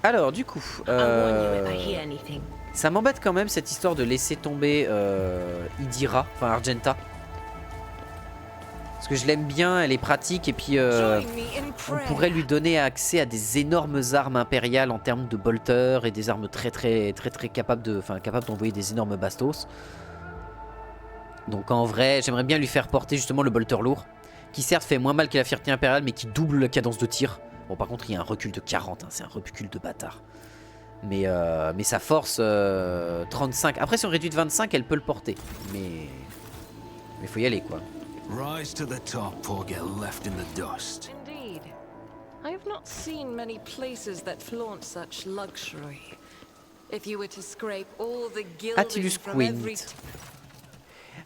Alors, du coup, ça m'embête quand même cette histoire de laisser tomber Idira, enfin Argenta. Parce que je l'aime bien, elle est pratique et puis on pourrait lui donner accès à des énormes armes impériales en termes de bolters et des armes très capables d'envoyer des énormes bastos. Donc en vrai, j'aimerais bien lui faire porter justement le bolter lourd, qui certes fait moins mal que la fierté impériale, mais qui double la cadence de tir. Bon, par contre, il y a un recul de 40, hein, c'est un recul de bâtard. Mais sa force 35. Après, si on réduit de 25, elle peut le porter. Mais faut y aller, quoi. Rise to the top or get left in the dust. Indeed. I have not seen many places that flaunt such luxury. If you were to scrape all the gilding Attilus from every Quint.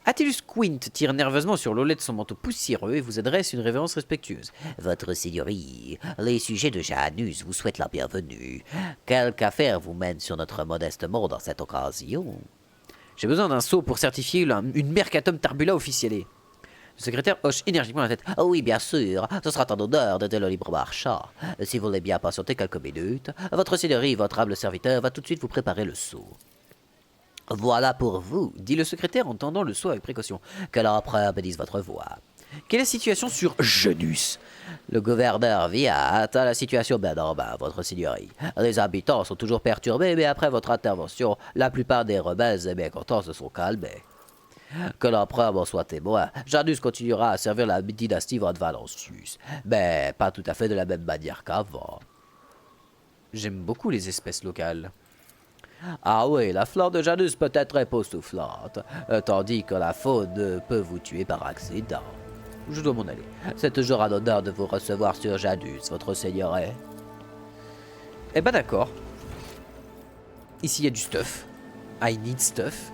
Attilus Quint tire nerveusement sur l'olet de son manteau poussiéreux et vous adresse une révérence respectueuse. Votre seigneurie, les sujets de Janus vous souhaitent la bienvenue. Quelque affaire vous mène sur notre modeste monde en cette occasion? J'ai besoin d'un sceau pour certifier une Mercatum Tarbula officielle. Le secrétaire hoche énergiquement la tête. « Oh oui, bien sûr, ce sera un honneur d'aider le libre marchand. Si vous voulez bien patienter quelques minutes, votre seigneurie, votre humble serviteur, va tout de suite vous préparer le sceau. » « Voilà pour vous, dit le secrétaire en tendant le sceau avec précaution. Que l'empereur bénisse votre voix. Quelle est la situation sur Janus? Le gouverneur vient à la situation bien en bas, votre seigneurie. Les habitants sont toujours perturbés, mais après votre intervention, la plupart des rebelles et mécontents se sont calmés. Que l'empereur m'en soit témoin, Janus continuera à servir la dynastie Von Valancius, mais pas tout à fait de la même manière qu'avant. J'aime beaucoup les espèces locales. Ah oui, la flore de Janus peut être époustouflante, tandis que la faune peut vous tuer par accident. Je dois m'en aller. C'est toujours un honneur de vous recevoir sur Janus, votre seigneurie. Eh ben d'accord. Ici il y a du stuff. I need stuff.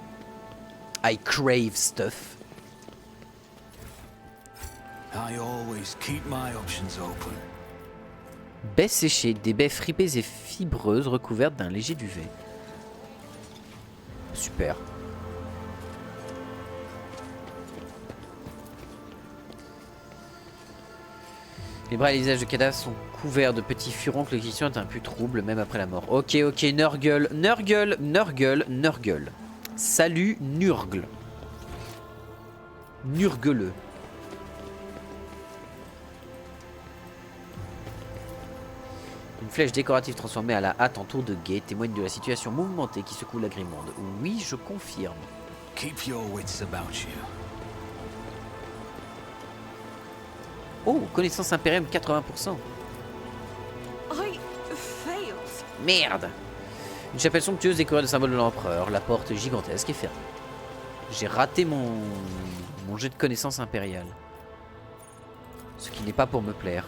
I crave stuff. I always keep my options open. Baies séchées, des baies fripées et fibreuses recouvertes d'un léger duvet. Super. Les bras et les visages de cadavres sont couverts de petits furoncles qui sont un peu troubles même après la mort. Ok, Nurgle. Salut, Nurgle. Nurgle. Une flèche décorative transformée à la hâte en tour de guet témoigne de la situation mouvementée qui secoue l'agrimonde. Oui, je confirme. Keep your wits about you. Oh, connaissance impériale 80%. I failed. Merde. Une chapelle somptueuse décorée de symboles de l'empereur. La porte gigantesque est fermée. J'ai raté mon jet de connaissance impériale. Ce qui n'est pas pour me plaire.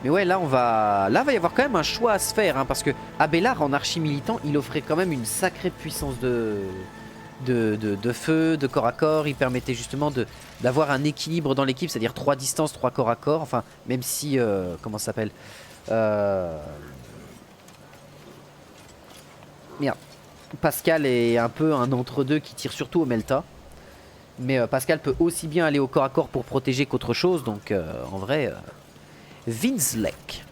Mais ouais, là va y avoir quand même un choix à se faire, hein, parce que Abélard en archi-militant, il offrait quand même une sacrée puissance de feu, de corps à corps. Il permettait justement d'avoir un équilibre dans l'équipe, c'est-à-dire 3 distances, 3 corps à corps. Enfin, même si, comment ça s'appelle Merde. Pascal est un peu un entre-deux qui tire surtout au Melta. Mais Pascal peut aussi bien aller au corps à corps pour protéger qu'autre chose, donc en vrai... Vinslek.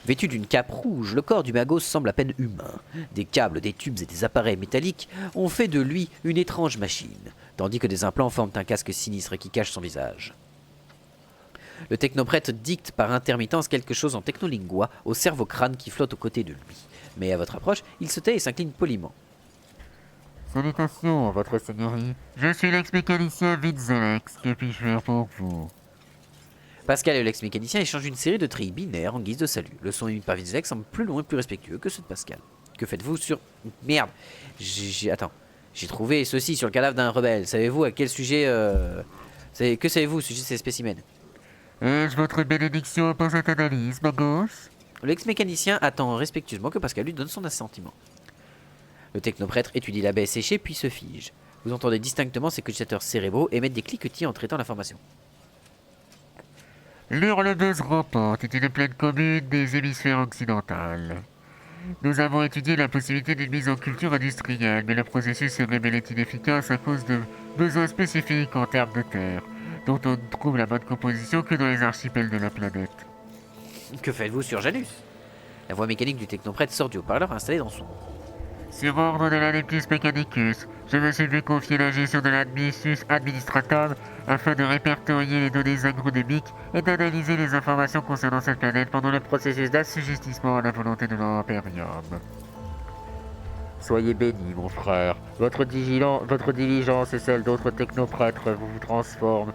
Vêtu d'une cape rouge, le corps du magos semble à peine humain. Des câbles, des tubes et des appareils métalliques ont fait de lui une étrange machine, tandis que des implants forment un casque sinistre qui cache son visage. Le technoprêtre dicte par intermittence quelque chose en technolingua au cerveau-crâne qui flotte aux côtés de lui. Mais à votre approche, il se tait et s'incline poliment. Salutations, votre seigneurie. Je suis l'ex-mécanicien Vinzelex. Que puis-je faire pour vous? Pascal et l'ex-mécanicien échangent une série de trilles binaires en guise de salut. Le son émis par Vinzelex semble plus long et plus respectueux que ceux de Pascal. Que faites-vous sur... Merde. Attends. J'ai trouvé ceci sur le cadavre d'un rebelle. Savez-vous à quel sujet... Que savez-vous au sujet de ces spécimens? Ai-je votre bénédiction pour cette analyse, magos? L'ex-mécanicien attend respectueusement que Pascal lui donne son assentiment. Le technoprêtre étudie la baie séchée puis se fige. Vous entendez distinctement ses cogitateurs cérébraux émettre des cliquetis en traitant l'information. L'hurleuse rampante est une plaine commune des hémisphères occidentales. Nous avons étudié la possibilité d'une mise en culture industrielle, mais le processus s'est révélé inefficace à cause de besoins spécifiques en termes de terre. dont on ne trouve la bonne composition que dans les archipels de la planète. Que faites-vous sur Janus? La voix mécanique du technoprêtre sort du haut-parleur installé dans son... Sur ordre de l'Adeptus Mechanicus, je me suis vu confier la gestion de l'Administus Administratum afin de répertorier les données agronomiques et d'analyser les informations concernant cette planète pendant le processus d'assujettissement à la volonté de l'Imperium. Soyez béni, mon frère. Votre diligence et celle d'autres technoprêtres vous transforme,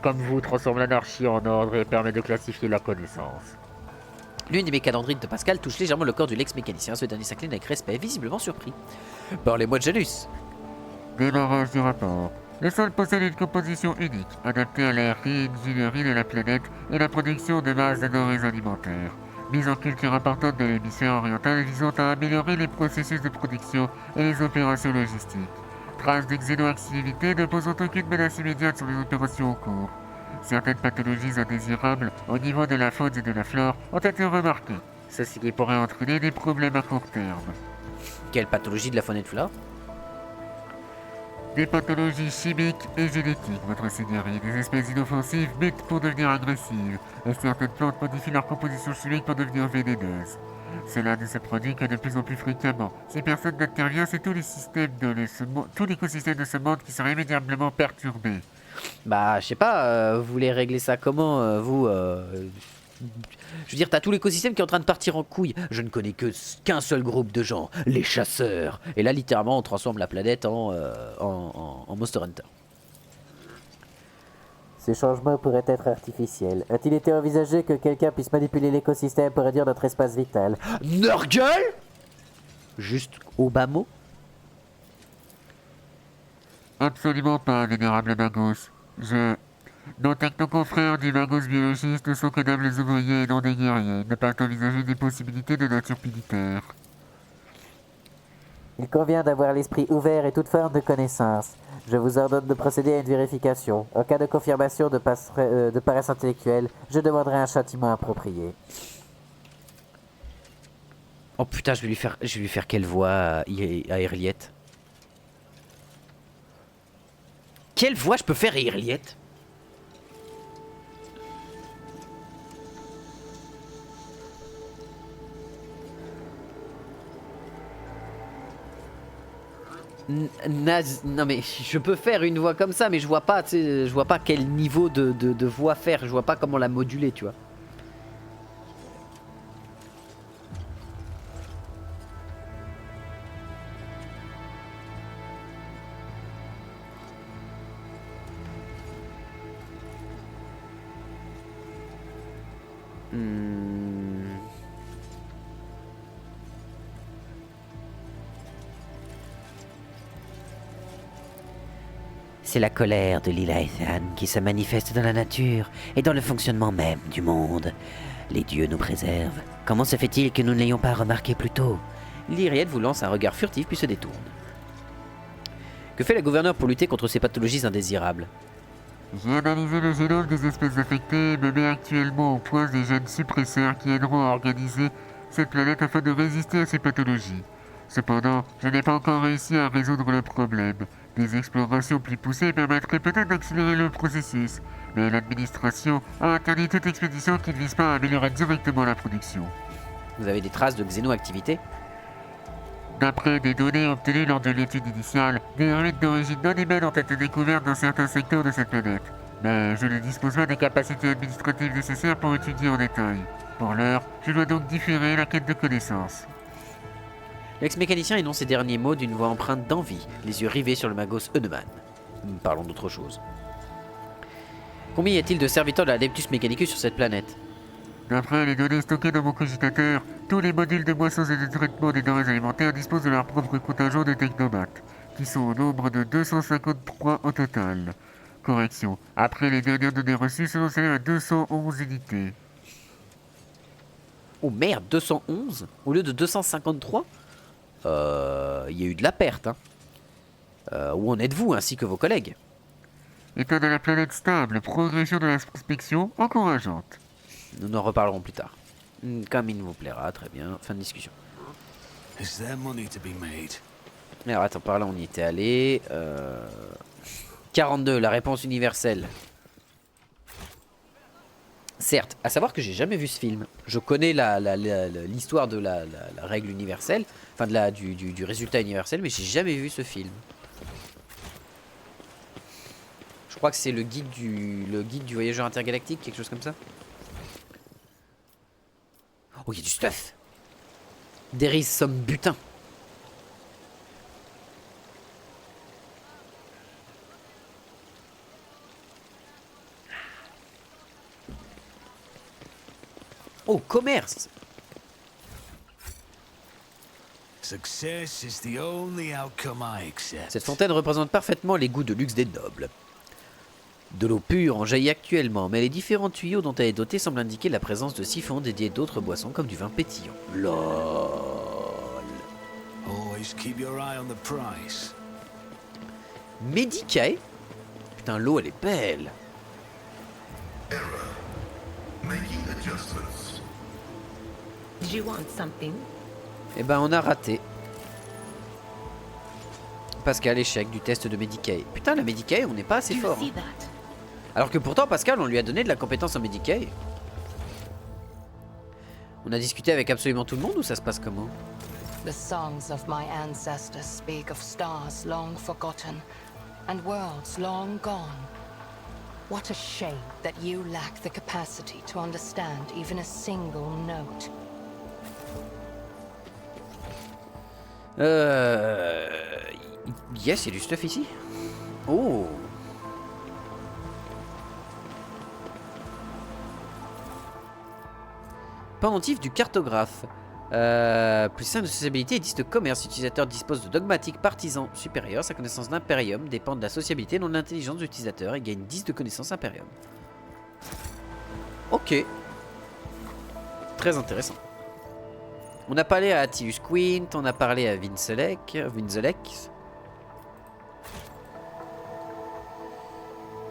comme vous, transforme l'anarchie en ordre et permet de classifier la connaissance. L'une des mécanandrites de Pascal touche légèrement le corps du Lex-mécanicien. Ce dernier s'incline avec respect, visiblement surpris. Parlez-moi de Janus. Démarrage du rapport. Le sol possède une composition unique, adaptée à la réingénierie de la planète et la production de masse de denrées alimentaires. Mise en culture importante de l'hémisphère oriental visant à améliorer les processus de production et les opérations logistiques. Traces de xénoactivité ne posant aucune menace immédiate sur les opérations en cours. Certaines pathologies indésirables au niveau de la faune et de la flore ont été remarquées, ceci qui pourrait entraîner des problèmes à court terme. Quelle pathologie de la faune et de flore? Des pathologies chimiques et génétiques, votre seigneurie. Des espèces inoffensives mutent pour devenir agressives, et certaines plantes modifient leur composition chimique pour devenir vénéneuses. Cela ne se produit que de plus en plus fréquemment. Si personne n'intervient, c'est tout l'écosystème de ce monde qui serait immédiatement perturbé. Bah, je sais pas, vous voulez régler ça comment, vous Je veux dire, t'as tout l'écosystème qui est en train de partir en couille. Je ne connais qu'un seul groupe de gens, les chasseurs. Et là, littéralement, on transforme la planète en Monster Hunter. Ces changements pourraient être artificiels. A-t-il été envisagé que quelqu'un puisse manipuler l'écosystème pour réduire notre espace vital? Nurgle? Juste au bas mot? Absolument pas, vénérable Magos. Nos technoconfrères du Magos biologiste ne sont que d'humbles ouvriers et non des guerriers. Ils ne peuvent envisager des possibilités de nature militaire. Il convient d'avoir l'esprit ouvert et toute forme de connaissance. Je vous ordonne de procéder à une vérification. En cas de confirmation de paresse intellectuelle, je demanderai un châtiment approprié. Oh putain, je vais lui faire quelle voix à Irliet? Quelle voix je peux faire à Irliet? Non mais je peux faire une voix comme ça, mais je vois pas, tu sais, je vois pas quel niveau de voix faire, je vois pas comment la moduler, tu vois. C'est la colère de Lil'Aethan qui se manifeste dans la nature et dans le fonctionnement même du monde. Les dieux nous préservent. Comment se fait-il que nous ne l'ayons pas remarqué plus tôt? Lyriette vous lance un regard furtif puis se détourne. Que fait la gouverneure pour lutter contre ces pathologies indésirables? J'ai analysé le génome des espèces affectées et me mets actuellement au point des gènes suppresseurs qui aideront à organiser cette planète afin de résister à ces pathologies. Cependant, je n'ai pas encore réussi à résoudre le problème. Des explorations plus poussées permettraient peut-être d'accélérer le processus, mais l'administration a interdit toute expédition qui ne vise pas à améliorer directement la production. Vous avez des traces de xénoactivité? D'après des données obtenues lors de l'étude initiale, des ruines d'origine non humaine ont été découvertes dans certains secteurs de cette planète. Mais je ne dispose pas des capacités administratives nécessaires pour étudier en détail. Pour l'heure, je dois donc différer la quête de connaissances. L'ex-mécanicien énonce ces derniers mots d'une voix empreinte d'envie, les yeux rivés sur le Magos Euneman. Parlons d'autre chose. Combien y a-t-il de serviteurs de l'Adeptus Mechanicus sur cette planète? D'après les données stockées dans mon cogitateur, tous les modules de moissons et de traitement des denrées alimentaires disposent de leur propre contingent de technomates, qui sont au nombre de 253 au total. Correction, après les dernières données reçues, cela s'élève à 211 unités. Oh merde, 211 au lieu de 253? Il y a eu de la perte, hein. Où en êtes-vous, ainsi que vos collègues? État de la planète stable, progression de la prospection encourageante. Nous en reparlerons plus tard. Comme il vous plaira, très bien. Fin de discussion. Is there money to be made? Alors attends, par là on y était allé. 42, la réponse universelle. Certes, à savoir que j'ai jamais vu ce film. Je connais l'histoire de la règle universelle, enfin du résultat universel, mais j'ai jamais vu ce film. Je crois que c'est le guide du voyageur intergalactique, quelque chose comme ça. Oh, il y a du stuff. There is some butin. Oh, commerce. Success is the only outcome I accept. Cette fontaine représente parfaitement les goûts de luxe des nobles. De l'eau pure en jaillit actuellement, mais les différents tuyaux dont elle est dotée semblent indiquer la présence de siphons dédiés à d'autres boissons comme du vin pétillant. LOL. Always keep your eye on the price. Medicae. Putain, l'eau elle est belle. Did you want something? Eh ben on a raté. Pascal, échec du test de Medicae. Putain, la Medicae, on n'est pas assez Do you fort. see Hein. that? Alors que pourtant, Pascal, on lui a donné de la compétence en Medicae. On a discuté avec absolument tout le monde ou ça se passe comment? The songs of my ancestors speak of stars long forgotten and worlds long gone. What a shame that you lack the capacity to understand even a single note. Yes, il y a du stuff ici. Oh. Pendentif du cartographe. Plus 5 de sociabilité et 10 de commerce. L'utilisateur dispose de dogmatique partisan supérieur. Sa connaissance d'impérium dépend de la sociabilité, non de l'intelligence de l'utilisateur. Il gagne 10 de connaissance impérium. Ok. Très intéressant. On a parlé à Attilus Quint, on a parlé à Vinzelek.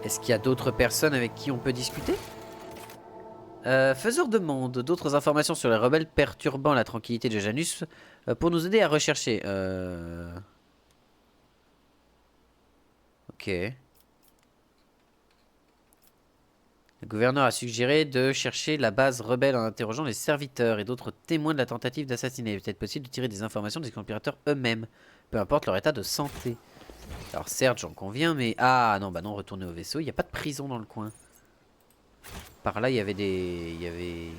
Est-ce qu'il y a d'autres personnes avec qui on peut discuter? Faiseur de monde, d'autres informations sur les rebelles perturbant la tranquillité de Janus pour nous aider à rechercher. Ok. Le gouverneur a suggéré de chercher la base rebelle en interrogeant les serviteurs et d'autres témoins de la tentative d'assassinat. Il est peut-être possible de tirer des informations des conspirateurs eux-mêmes, peu importe leur état de santé. Alors certes, j'en conviens, mais... Ah non, bah non, retourner au vaisseau, il n'y a pas de prison dans le coin. Par là, il y avait des...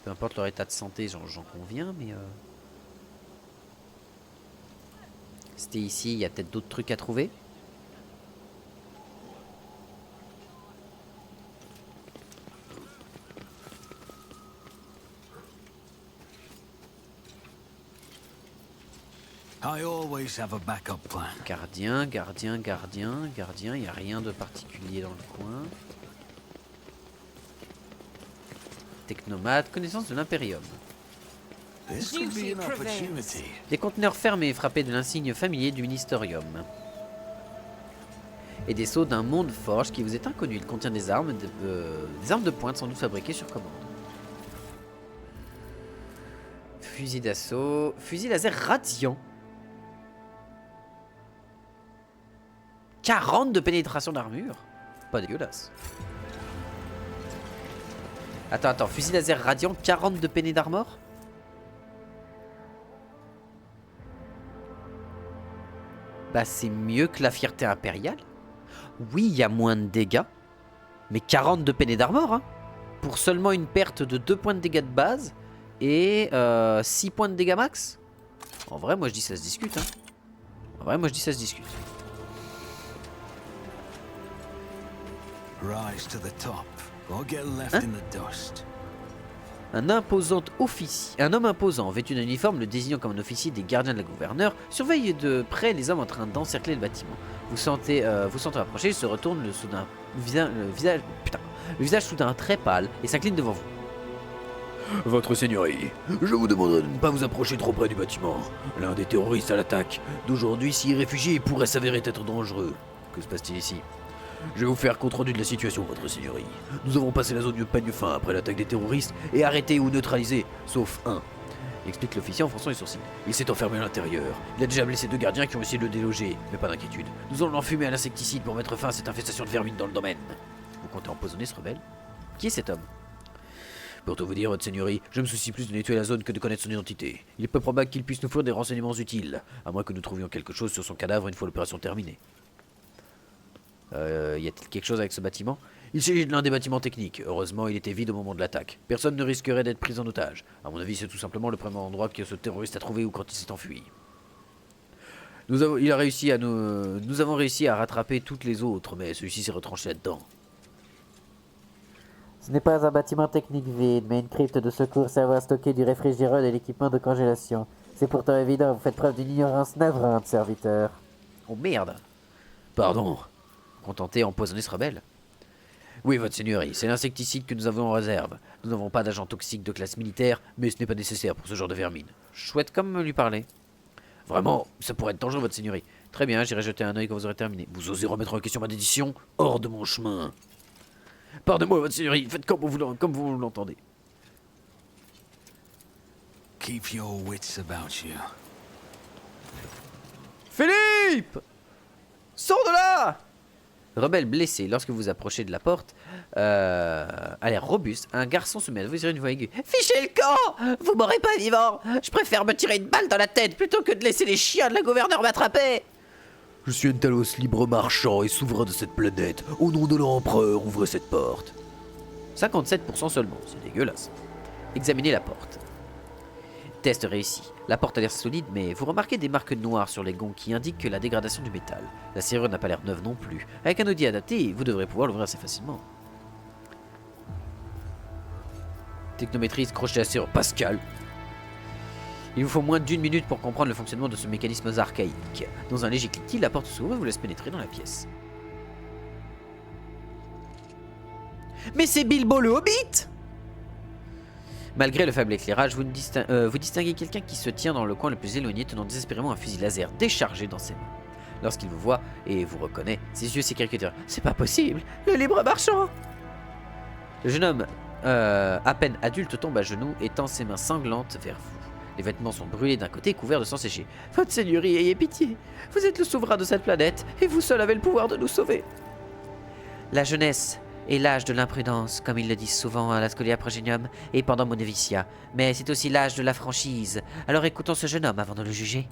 Peu importe leur état de santé, j'en conviens, mais... C'était ici, il y a peut-être d'autres trucs à trouver. I always have a backup plan. Gardien, il n'y a rien de particulier dans le coin. Technomate, connaissance de l'impérium. This could be an opportunity. Des conteneurs fermés frappés de l'insigne familier du ministerium. Et des sceaux d'un monde forge qui vous est inconnu. Il contient des armes de pointe sans doute fabriquées sur commande. Fusil d'assaut. Fusil laser radiant. 40 de pénétration d'armure. Pas dégueulasse. Attends, fusil laser radiant, 40 de péné d'armor. Bah c'est mieux que la fierté impériale. Oui, il y a moins de dégâts. Mais 40 de péné d'armor, hein. Pour seulement une perte de 2 points de dégâts de base. Et 6 points de dégâts max. En vrai, moi je dis ça se discute, hein. Rise to the top, or get left in the dust. Un homme imposant, vêtu d'un uniforme, le désignant comme un officier des gardiens de la gouverneure, surveille de près les hommes en train d'encercler le bâtiment. Vous sentez approcher, il se retourne, le visage soudain très pâle et s'incline devant vous. Votre Seigneurie, je vous demanderai de ne pas vous approcher trop près du bâtiment. L'un des terroristes à l'attaque d'aujourd'hui s'y est réfugié et pourrait s'avérer être dangereux. Que se passe-t-il ici? Je vais vous faire compte rendu de la situation, votre Seigneurie. Nous avons passé la zone de peigne fin après l'attaque des terroristes et arrêté ou neutralisé, sauf un. Explique l'officier en fronçant les sourcils. Il s'est enfermé à l'intérieur. Il a déjà blessé 2 gardiens qui ont essayé de le déloger, mais pas d'inquiétude. Nous allons l'enfumer à l'insecticide pour mettre fin à cette infestation de vermine dans le domaine. Vous comptez empoisonner ce rebelle? Qui est cet homme? Pour tout vous dire, votre seigneurie, je me soucie plus de nettoyer la zone que de connaître son identité. Il est peu probable qu'il puisse nous fournir des renseignements utiles, à moins que nous trouvions quelque chose sur son cadavre une fois l'opération terminée. Y a-t-il quelque chose avec ce bâtiment? Il s'agit de l'un des bâtiments techniques. Heureusement, il était vide au moment de l'attaque. Personne ne risquerait d'être pris en otage. À mon avis, c'est tout simplement le premier endroit que ce terroriste a trouvé ou quand il s'est enfui. Nous avons réussi à rattraper toutes les autres, mais celui-ci s'est retranché là-dedans. Ce n'est pas un bâtiment technique vide, mais une crypte de secours servant à stocker du réfrigérant et de l'équipement de congélation. C'est pourtant évident, vous faites preuve d'une ignorance navrante, serviteur. Oh merde! Pardon. Contenté empoisonner ce rebelle? Oui, votre seigneurie, c'est l'insecticide que nous avons en réserve. Nous n'avons pas d'agent toxique de classe militaire, mais ce n'est pas nécessaire pour ce genre de vermine. Je souhaite comme lui parler. Vraiment, ça pourrait être dangereux, votre seigneurie. Très bien, j'irai jeter un œil quand vous aurez terminé. Vous osez remettre en question ma décision? Hors de mon chemin. Pardonnez-moi, votre seigneurie, faites comme vous l'entendez. Keep your wits about you. Philippe! Sors de là! Rebelle blessé, lorsque vous approchez de la porte, à l'air robuste, un garçon se met à vous dire une voix aiguë. Fichez le camp! Vous m'aurez pas vivant! Je préfère me tirer une balle dans la tête plutôt que de laisser les chiens de la gouverneure m'attraper! Je suis un Talos libre marchand et souverain de cette planète. Au nom de l'empereur, ouvrez cette porte. 57% seulement, c'est dégueulasse. Examinez la porte. Test réussi. La porte a l'air solide, mais vous remarquez des marques noires sur les gonds qui indiquent que la dégradation du métal. La serrure n'a pas l'air neuve non plus. Avec un outil adapté, vous devrez pouvoir l'ouvrir assez facilement. Technométrise, crochet à serrure Pascal. Il vous faut moins d'1 minute pour comprendre le fonctionnement de ce mécanisme archaïque. Dans un léger cliquetis, la porte s'ouvre et vous laisse pénétrer dans la pièce. Mais c'est Bilbo le Hobbit! Malgré le faible éclairage, vous distinguez quelqu'un qui se tient dans le coin le plus éloigné, tenant désespérément un fusil laser déchargé dans ses mains. Lorsqu'il vous voit et vous reconnaît, ses yeux s'écarquillent. C'est pas possible! Le libre marchand! Le jeune homme, à peine adulte, tombe à genoux et tend ses mains sanglantes vers vous. Les vêtements sont brûlés d'un côté et couverts de sang séché. Votre seigneurie, ayez pitié! Vous êtes le souverain de cette planète, et vous seul avez le pouvoir de nous sauver! La jeunesse est l'âge de l'imprudence, comme ils le disent souvent à la Scholia Progenium et pendant mon noviciat. Mais c'est aussi l'âge de la franchise. Alors écoutons ce jeune homme avant de le juger.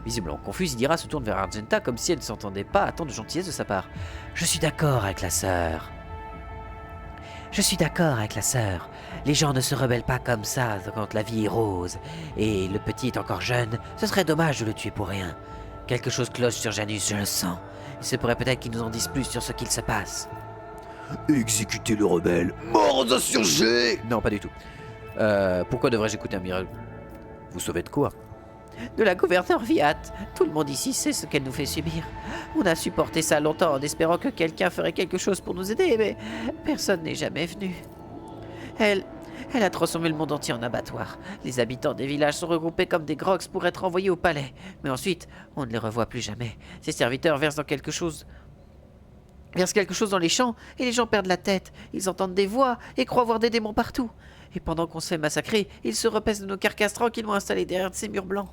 Visiblement confus, Idira se tourne vers Argenta comme si elle ne s'entendait pas à tant de gentillesse de sa part. Je suis d'accord avec la sœur. Je suis d'accord avec la sœur. Les gens ne se rebellent pas comme ça quand la vie est rose. Et le petit est encore jeune, ce serait dommage de le tuer pour rien. Quelque chose cloche sur Janus, je le sens. Il se pourrait peut-être qu'il nous en dise plus sur ce qu'il se passe. Exécutez le rebelle. Mort aux insurgés! Non, pas du tout. Pourquoi devrais-je écouter un miracle? Vous sauvez de quoi? De la gouverneure Viat. Tout le monde ici sait ce qu'elle nous fait subir. On a supporté ça longtemps en espérant que quelqu'un ferait quelque chose pour nous aider, mais personne n'est jamais venu. Elle a transformé le monde entier en abattoir. Les habitants des villages sont regroupés comme des grogs pour être envoyés au palais. Mais ensuite, on ne les revoit plus jamais. Ses serviteurs versent quelque chose dans les champs, et les gens perdent la tête. Ils entendent des voix et croient voir des démons partout. Et pendant qu'on se fait massacrer, ils se repaissent de nos carcasses tranquillement installées derrière ces murs blancs.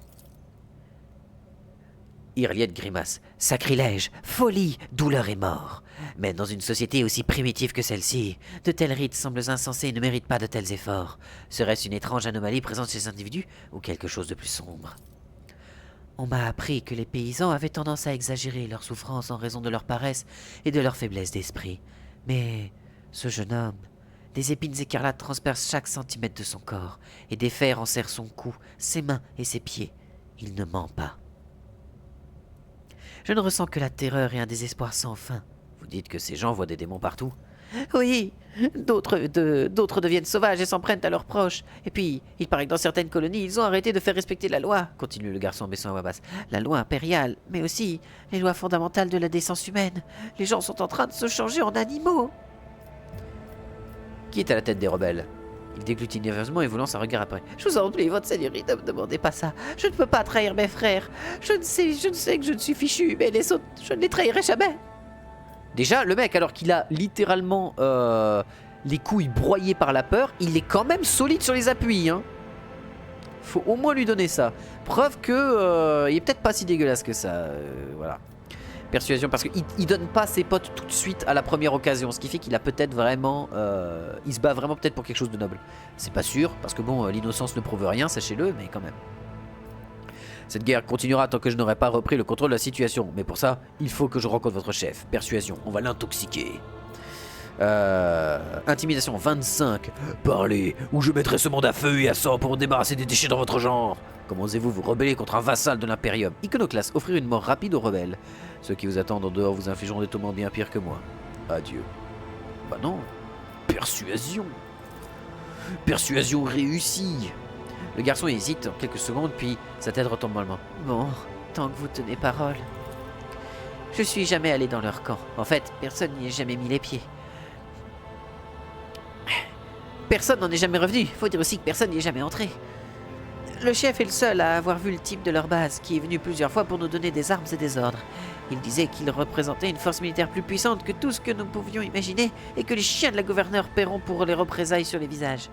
Irliette grimace. Sacrilège, folie, douleur et mort. Mais dans une société aussi primitive que celle-ci, de tels rites semblent insensés et ne méritent pas de tels efforts. Serait-ce une étrange anomalie présente chez ces individus, ou quelque chose de plus sombre? On m'a appris que les paysans avaient tendance à exagérer leur souffrance en raison de leur paresse et de leur faiblesse d'esprit. Mais ce jeune homme, des épines écarlates transpercent chaque centimètre de son corps, et des fers enserrent son cou, ses mains et ses pieds. Il ne ment pas. Je ne ressens que la terreur et un désespoir sans fin. Vous dites que ces gens voient des démons partout? Oui, d'autres deviennent sauvages et s'en prennent à leurs proches. Et puis, il paraît que dans certaines colonies, ils ont arrêté de faire respecter la loi, continue le garçon en baissant à voix basse. La loi impériale, mais aussi les lois fondamentales de la décence humaine. Les gens sont en train de se changer en animaux. Qui est à la tête des rebelles? Il déglutit nerveusement et vous lance un regard après. Je vous en prie, votre seigneurie, ne me demandez pas ça. Je ne peux pas trahir mes frères. Je ne sais que je ne suis fichu, mais les autres, je ne les trahirai jamais. Déjà, le mec, alors qu'il a littéralement les couilles broyées par la peur, il est quand même solide sur les appuis. Hein. Faut au moins lui donner ça. Preuve que il est peut-être pas si dégueulasse que ça. Voilà. Persuasion, parce qu'il donne pas ses potes tout de suite à la première occasion, ce qui fait qu'il a peut-être vraiment... il se bat vraiment peut-être pour quelque chose de noble. C'est pas sûr, parce que bon, l'innocence ne prouve rien, sachez-le, mais quand même. Cette guerre continuera tant que je n'aurai pas repris le contrôle de la situation, mais pour ça, il faut que je rencontre votre chef. Persuasion, on va l'intoxiquer. Intimidation 25. Parlez, ou je mettrai ce monde à feu et à sang pour me débarrasser des déchets dans votre genre. Comment osez-vous vous rebeller contre un vassal de l'Imperium? Iconoclaste, offrir une mort rapide aux rebelles. Ceux qui vous attendent en dehors vous infligeront des tourments bien pires que moi. Adieu. Bah non. Persuasion. Persuasion réussie. Le garçon hésite quelques secondes, puis sa tête retombe mollement. Bon, tant que vous tenez parole. Je suis jamais allé dans leur camp. En fait, personne n'y ait jamais mis les pieds. Personne n'en est jamais revenu. Faut dire aussi que personne n'y est jamais entré. Le chef est le seul à avoir vu le type de leur base, qui est venu plusieurs fois pour nous donner des armes et des ordres. Il disait qu'il représentait une force militaire plus puissante que tout ce que nous pouvions imaginer, et que les chiens de la gouverneure paieront pour les représailles sur les villages.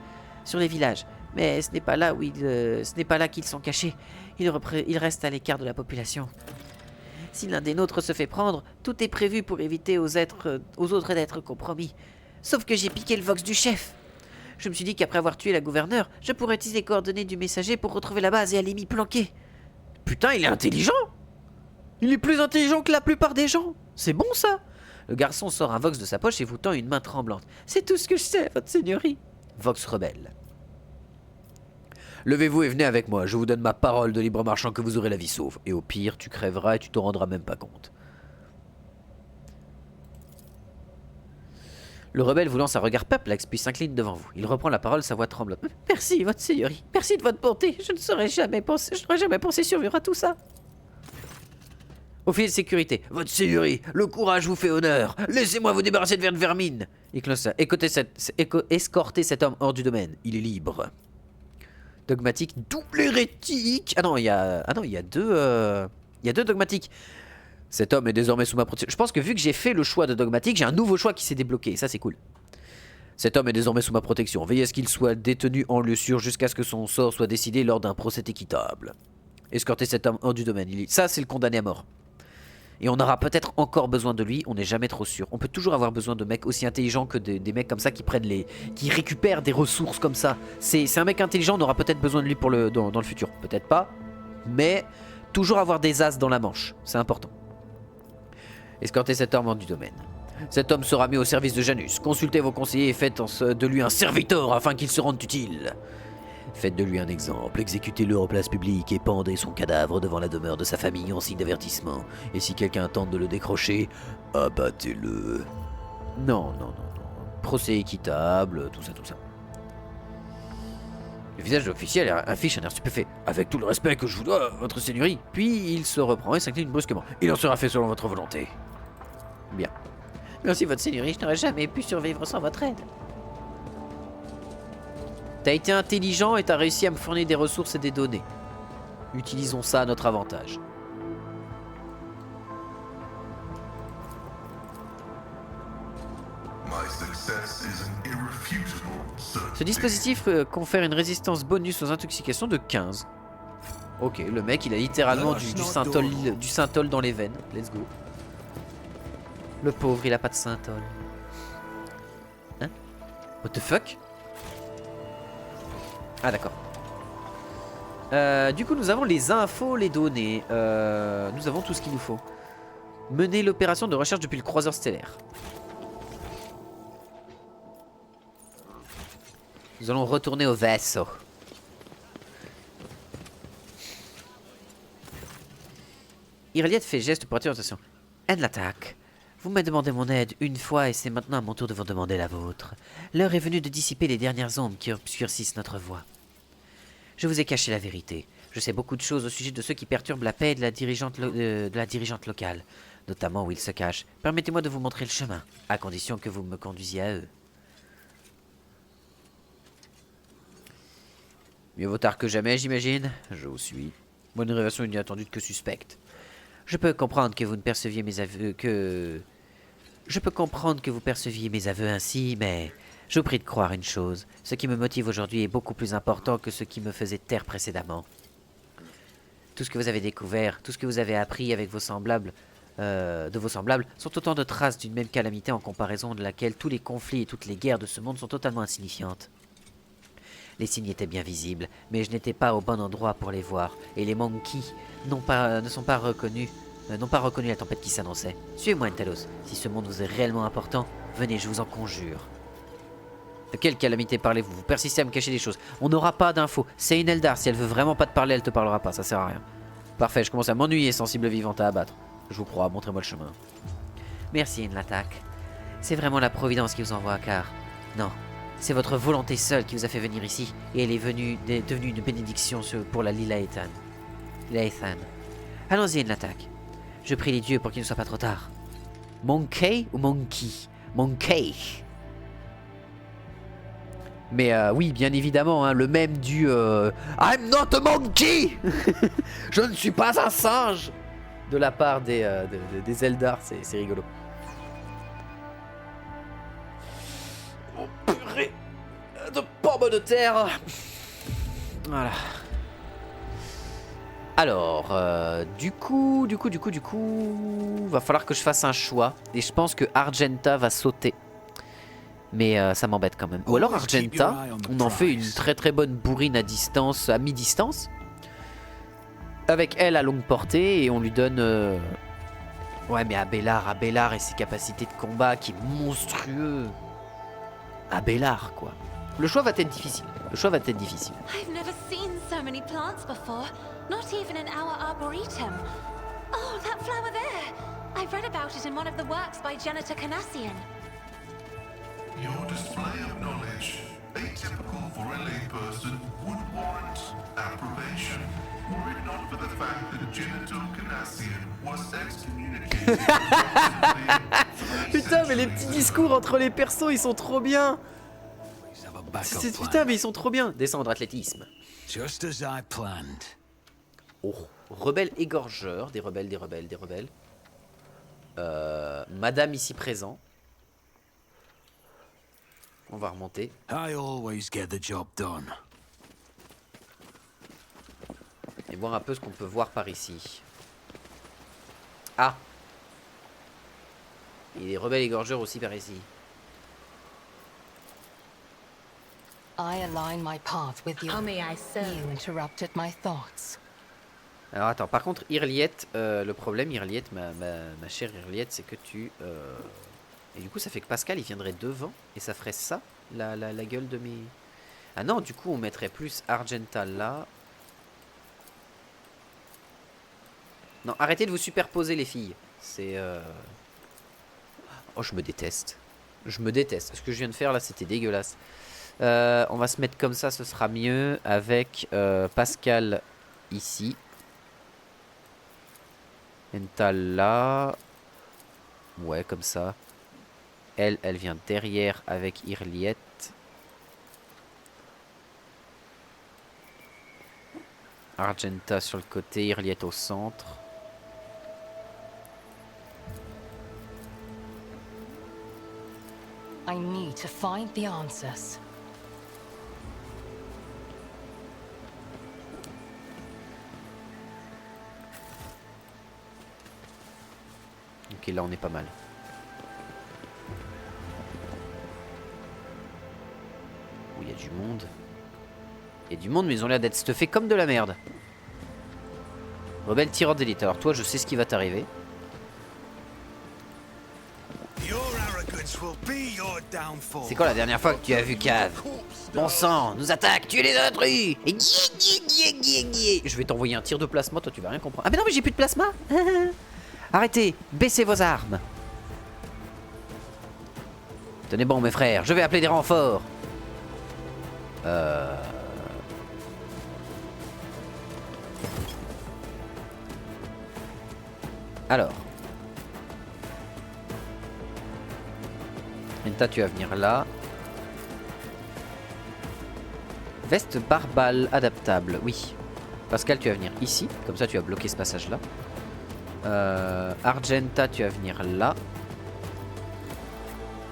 Mais ce n'est pas là qu'ils sont cachés. Ils restent à l'écart de la population. Si l'un des nôtres se fait prendre, tout est prévu pour éviter aux autres d'être compromis. Sauf que j'ai piqué le vox du chef. Je me suis dit qu'après avoir tué la gouverneure, je pourrais utiliser les coordonnées du messager pour retrouver la base et aller m'y planquer. Putain, il est intelligent! Il est plus intelligent que la plupart des gens! C'est bon ça! Le garçon sort un vox de sa poche et vous tend une main tremblante. C'est tout ce que je sais, votre seigneurie. Vox rebelle. Levez-vous et venez avec moi, je vous donne ma parole de libre marchand que vous aurez la vie sauve. Et au pire, tu crèveras et tu t'en rendras même pas compte. Le rebelle vous lance un regard perplexe, puis s'incline devant vous. Il reprend la parole, sa voix tremblante. Merci, votre seigneurie. Merci de votre bonté. Je n'aurais jamais pensé survivre à tout ça. Au filet de sécurité. Votre seigneurie, le courage vous fait honneur. Laissez-moi vous débarrasser de vermine. Escortez cet homme hors du domaine. Il est libre. Dogmatique, double hérétique. Ah non, il y a deux dogmatiques. Cet homme est désormais sous ma protection. Je pense que vu que j'ai fait le choix de dogmatique, j'ai un nouveau choix qui s'est débloqué. Ça, c'est cool. Cet homme est désormais sous ma protection. Veillez à ce qu'il soit détenu en lieu sûr jusqu'à ce que son sort soit décidé lors d'un procès équitable. Escortez cet homme hors du domaine. Ça, c'est le condamné à mort. Et on aura peut-être encore besoin de lui, on n'est jamais trop sûr. On peut toujours avoir besoin de mecs aussi intelligents que des mecs comme ça qui récupèrent des ressources comme ça. C'est un mec intelligent, on aura peut-être besoin de lui dans le futur. Peut-être pas, mais toujours avoir des as dans la manche, c'est important. Escortez cet homme hors du domaine. Cet homme sera mis au service de Janus. Consultez vos conseillers et faites de lui un serviteur afin qu'il se rende utile. Faites de lui un exemple, exécutez-le en place publique et pendez son cadavre devant la demeure de sa famille en signe d'avertissement. Et si quelqu'un tente de le décrocher, abattez-le. Non. Procès équitable, tout ça. Le visage de l'officiel affiche un air stupéfait. Avec tout le respect que je vous dois, votre seigneurie. Puis il se reprend et s'incline brusquement. Il en sera fait selon votre volonté. Bien. Merci votre seigneurie, je n'aurais jamais pu survivre sans votre aide. T'as été intelligent et t'as réussi à me fournir des ressources et des données. Utilisons ça à notre avantage. Ce dispositif confère une résistance bonus aux intoxications de 15. Ok, le mec il a littéralement du synthol dans les veines. Let's go. Le pauvre, il a pas de synthol. Hein? What the fuck? Ah d'accord. Du coup nous avons les infos, les données. Nous avons tout ce qu'il nous faut. Mener l'opération de recherche depuis le croiseur stellaire. Nous allons retourner au vaisseau. Ireliette fait geste pour attirer l'attention. Enlatak, vous m'avez demandé mon aide une fois et c'est maintenant à mon tour de vous demander la vôtre. L'heure est venue de dissiper les dernières ombres qui obscurcissent notre voie. Je vous ai caché la vérité. Je sais beaucoup de choses au sujet de ceux qui perturbent la paix de la dirigeante locale, notamment où ils se cachent. Permettez-moi de vous montrer le chemin, à condition que vous me conduisiez à eux. Mieux vaut tard que jamais, j'imagine. Je vous suis. Bonne révélation inattendue que suspecte. Je peux comprendre que vous ne perceviez mes aveux Je peux comprendre que vous perceviez mes aveux ainsi, mais je vous prie de croire une chose. Ce qui me motive aujourd'hui est beaucoup plus important que ce qui me faisait taire précédemment. Tout ce que vous avez découvert, tout ce que vous avez appris avec vos semblables, de vos semblables sont autant de traces d'une même calamité en comparaison de laquelle tous les conflits et toutes les guerres de ce monde sont totalement insignifiantes. Les signes étaient bien visibles, mais je n'étais pas au bon endroit pour les voir, et les monkeys n'ont pas reconnu la tempête qui s'annonçait. Suivez-moi, Ntalos. Si ce monde vous est réellement important, venez, je vous en conjure. De quelle calamité parlez-vous? Vous persistez à me cacher des choses. On n'aura pas d'infos. C'est une Eldar. Si elle veut vraiment pas te parler, elle te parlera pas. Ça sert à rien. Parfait, je commence à m'ennuyer, sensible vivante à abattre. Je vous crois, montrez-moi le chemin. Merci, Nlatak. C'est vraiment la Providence qui vous envoie, car... Non, c'est votre volonté seule qui vous a fait venir ici, et elle est devenue une bénédiction pour la Lila-Ethan. Allons-y, Nlatak. Je prie les dieux pour qu'il ne soit pas trop tard. Monkey ou Monkey? Monkey. Mais oui, bien évidemment, hein, le même du I'm not a monkey. Je ne suis pas un singe. De la part des Eldar, c'est rigolo. Oh purée de pommes de terre. Voilà. Alors, du coup, va falloir que je fasse un choix. Et je pense que Argenta va sauter. Mais ça m'embête quand même. Ou alors Argenta, on en fait une très bonne bourrine à distance, à mi-distance. Avec elle à longue portée et on lui donne... Ouais, mais Abelard et ses capacités de combat qui est monstrueux. Abelard, quoi. Le choix va être difficile. I've never seen so many plants before. Not even in our arboretum. Oh, that flower there. I read about it in one of the works by Janitor Canassian. Your display of knowledge, atypical for a layperson, would warrant approbation, were it not for the fact that Janitor Canassian was excommunicated. Putain, mais les petits discours entre les persos, ils sont trop bien. Putain, mais ils sont trop bien. Descendre athlétisme. Just as I planned. Oh, rebelle égorgeur, des rebelles. Madame ici présent. On va remonter. I always get the job done. Et voir un peu ce qu'on peut voir par ici. Ah. Il y a des rebelles égorgeurs aussi par ici. I align my path with you. How may I serve? You interrupted my thoughts. Alors attends, par contre Irliette, le problème Irliette, ma chère Irliette, c'est que tu... Et du coup ça fait que Pascal il viendrait devant et ça ferait ça, la gueule de mes... Ah non, du coup on mettrait plus Argenta là. Non, arrêtez de vous superposer les filles. C'est... Oh, je me déteste. Ce que je viens de faire là c'était dégueulasse. On va se mettre comme ça, ce sera mieux. Avec Pascal ici. Ental là. Ouais, comme ça. Elle vient derrière avec Irliette. Argenta sur le côté, Irliette au centre. I need to find the answers. Ok, là on est pas mal. Oh, il y a du monde. Il y a du monde, mais ils ont l'air d'être stuffés comme de la merde. Rebelle tireur d'élite. Alors toi, je sais ce qui va t'arriver. C'est quand la dernière fois que tu as vu Cave? Bon sang, nous attaque, tu les intrus. Et je vais t'envoyer un tir de plasma, toi tu vas rien comprendre. Ah mais non, mais j'ai plus de plasma. Arrêtez, baissez vos armes. Tenez bon mes frères, je vais appeler des renforts. Alors. Enta, tu vas venir là. Veste barbale adaptable, oui. Pascal, tu vas venir ici. Comme ça, tu vas bloquer ce passage-là. Argenta, tu vas venir là.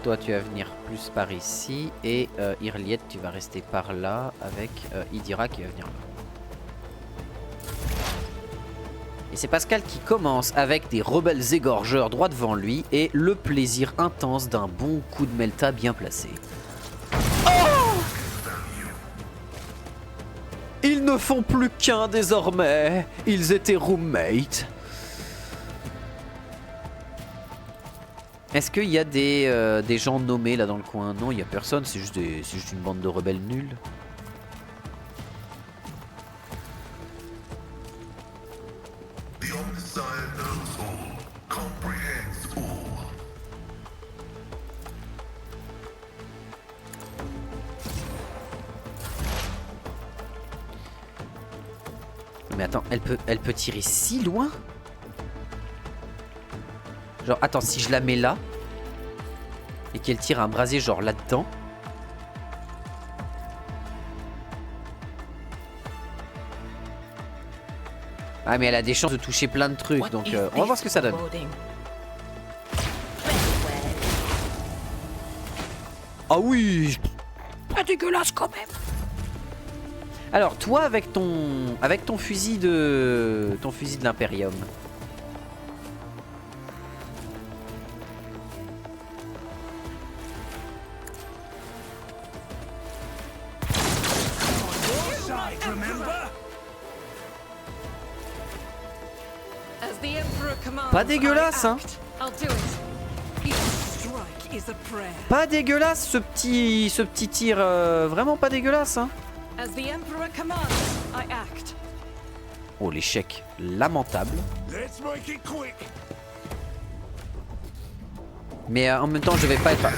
Toi, tu vas venir plus par ici. Et Irliette, tu vas rester par là. Avec Idira qui va venir là. Et c'est Pascal qui commence avec des rebelles égorgeurs droit devant lui et le plaisir intense d'un bon coup de Melta bien placé. Ils ne font plus qu'un désormais. Ils étaient roommates. Est-ce qu'il y a des gens nommés là dans le coin? Non, il n'y a personne, c'est juste une bande de rebelles nuls. The Omnissiah knows all, comprehends all. Mais attends, elle peut tirer si loin? Genre, attends, si je la mets là et qu'elle tire un brasier genre là-dedans. Ah mais elle a des chances de toucher plein de trucs, donc on va voir ce que ça donne. Ah oui, pas dégueulasse quand même. Alors toi avec ton fusil de l'Imperium. Pas dégueulasse, hein. Pas dégueulasse ce petit tir, vraiment pas dégueulasse, hein. Oh l'échec lamentable. Mais en même temps je vais pas être...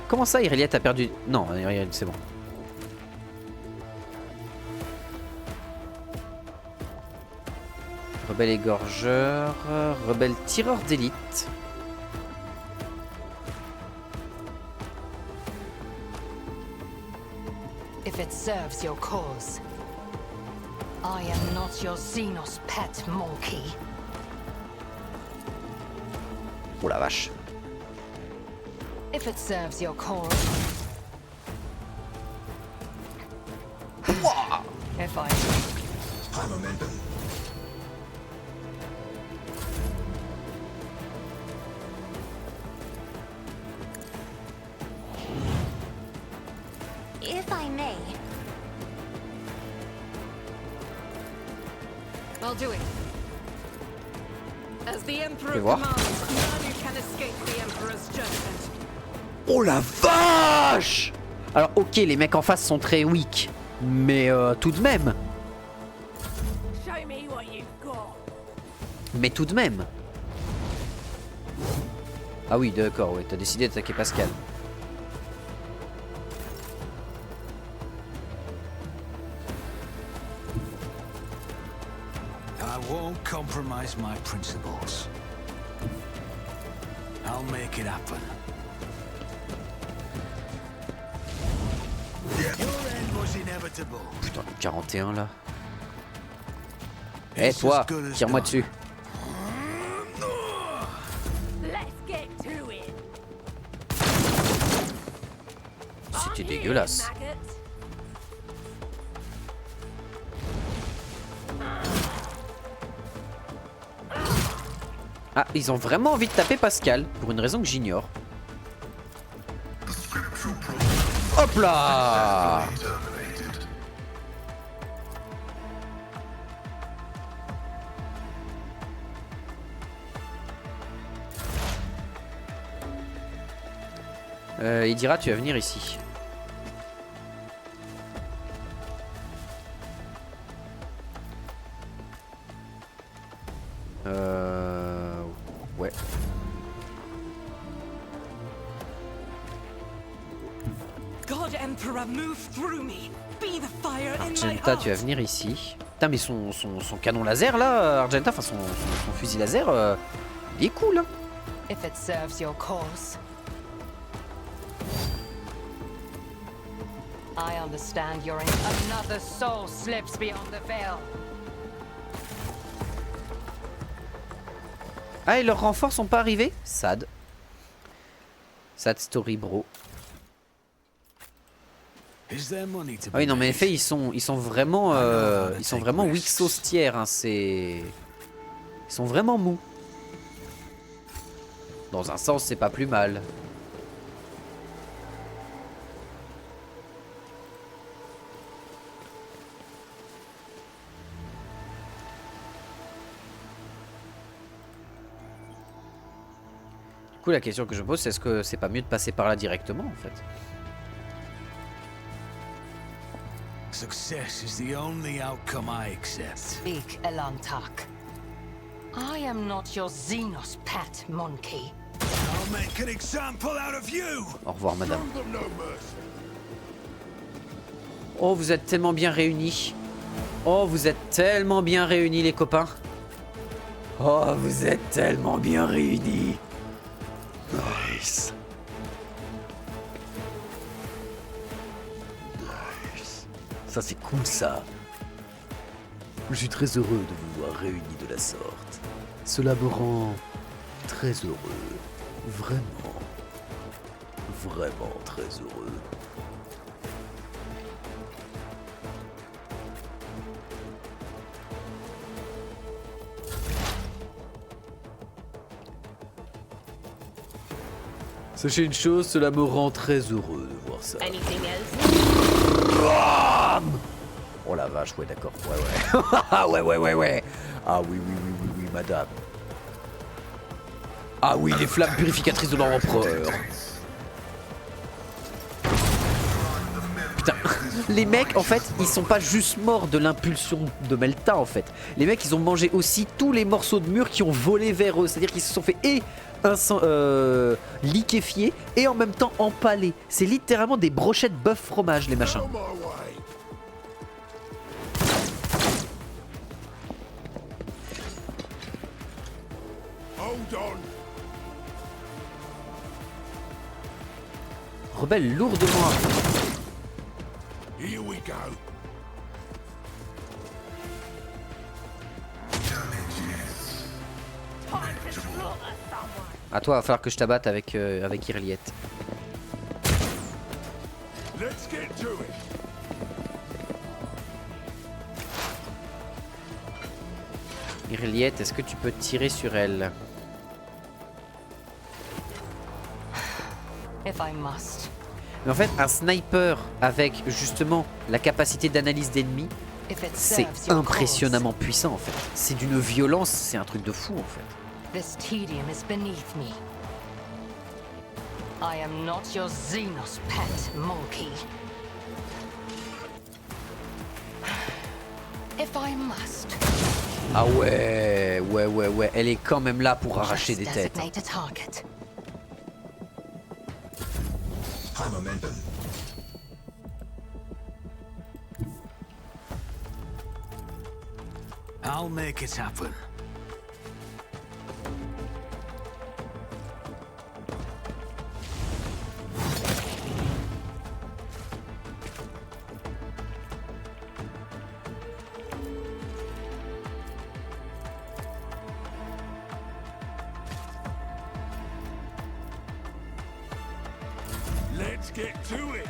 Comment ça Irelia t'as perdu... Non Irelia c'est bon. Rebelle égorgeur, rebelle tireur d'élite. If it serves your cause, I am not your Xenos pet monkey. Oh la vache. If it serves your cause. If I... High momentum. If I may. I'll do it. As the Emperor Fais voir. commands, none can escape the Emperor's judgment. Oh la vache! Alors ok les mecs en face sont très weak. Mais tout de même. Mais tout de même. Ah oui d'accord, ouais, t'as décidé d'attaquer Pascal. I won't compromise my principles. I'll make it happen. Your end was inevitable. Putain, le 41 là. Eh toi, tire-moi dessus. C'était dégueulasse. Ah, ils ont vraiment envie de taper Pascal, pour une raison que j'ignore. Hop là! Il dira tu vas venir ici. Ouais. God Emperor, move through me. Be the fire in my Argenta, heart. tu vas venir ici. Putain, mais son canon laser là, Argenta, enfin son fusil laser, il est cool. Hein. If it serves your cause. I understand you're in another soul slips beyond the veil. Ah, et leurs renforts sont pas arrivés? Sad. Sad story, bro. Is there money to Ah oui, be non, mais en made? effet, ils sont vraiment weak sauce tiers. Hein, ils sont vraiment mous. Dans un sens, c'est pas plus mal. Du coup, la question que je me pose, c'est est-ce que c'est pas mieux de passer par là directement, en fait? Success is the only outcome I accept. Speak, Elantak. I am not your Xenos pet monkey. I'll make an example out of you. Au revoir, madame. Oh, vous êtes tellement bien réunis. Oh, vous êtes tellement bien réunis, les copains. Oh, vous êtes tellement bien réunis. Nice. Ça, c'est cool, ça. Je suis très heureux de vous voir réunis de la sorte. Cela me rend très heureux. Vraiment. Vraiment très heureux. Sachez une chose, cela me rend très heureux de voir ça. Anything else? Oh la vache, ouais d'accord, ouais. ouais. Ah oui, madame. Ah oui, les flammes purificatrices de l'empereur. Putain, les mecs en fait, ils sont pas juste morts de l'impulsion de Melta en fait. Les mecs, ils ont mangé aussi tous les morceaux de mur qui ont volé vers eux. C'est-à-dire qu'ils se sont fait liquéfiés et en même temps empalés. C'est littéralement des brochettes bœuf fromage les machins. Rebelle lourdement. Here we go. À toi, il va falloir que je t'abatte avec Irliette. Let's get to it. Irliette, est-ce que tu peux tirer sur elle? If I must. Mais en fait, un sniper avec justement la capacité d'analyse d'ennemis, If it c'est serves your impressionnamment puissant en fait. C'est d'une violence, c'est un truc de fou en fait. cause, this tedium is beneath me. I am not your Xenos pet monkey. If I must. Ah ouais, elle est quand même là pour arracher des Just têtes. designate a target. High momentum. I'll make it happen. Let's get to it.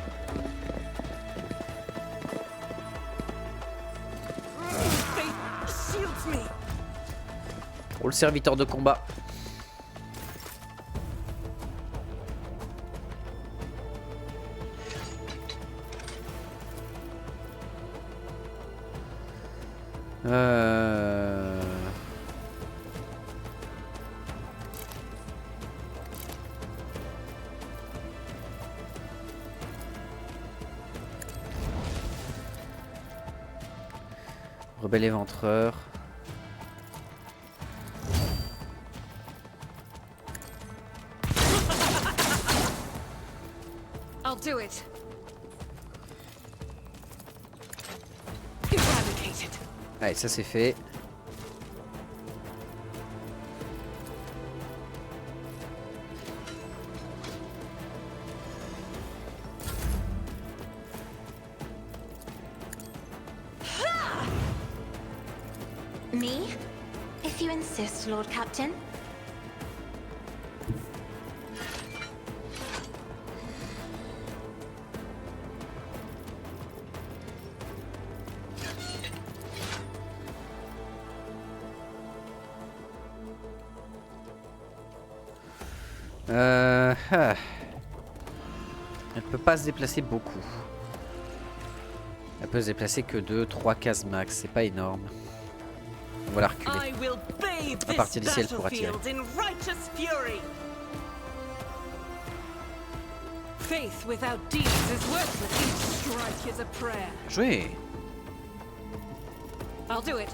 Shields me. Oh, le serviteur de combat. Rebelle éventreur. I'll do it. Eradicated. Allez, ça c'est fait. Me? If you insist, Lord Captain. Elle peut pas se déplacer beaucoup. Elle peut se déplacer que 2-3 cases max, c'est pas énorme. On va la reculer. À partir d'ici, elle pourra tirer. Joué. I'll do it.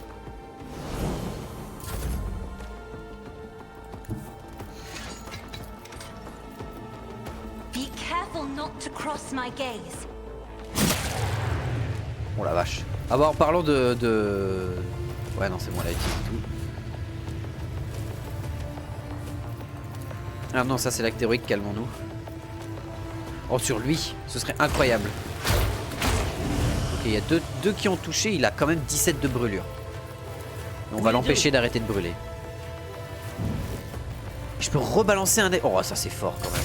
Be careful not to cross my gaze. Oh la vache. Ah bah en parlant de... Ouais non c'est bon, elle a utilisé tout. Ah non ça c'est l'acte héroïque, calmons-nous. Oh sur lui, ce serait incroyable. Ok, il y a deux qui ont touché, il a quand même 17 de brûlure. On va l'empêcher d'arrêter de brûler. Je peux rebalancer un dé... Oh ça c'est fort quand même.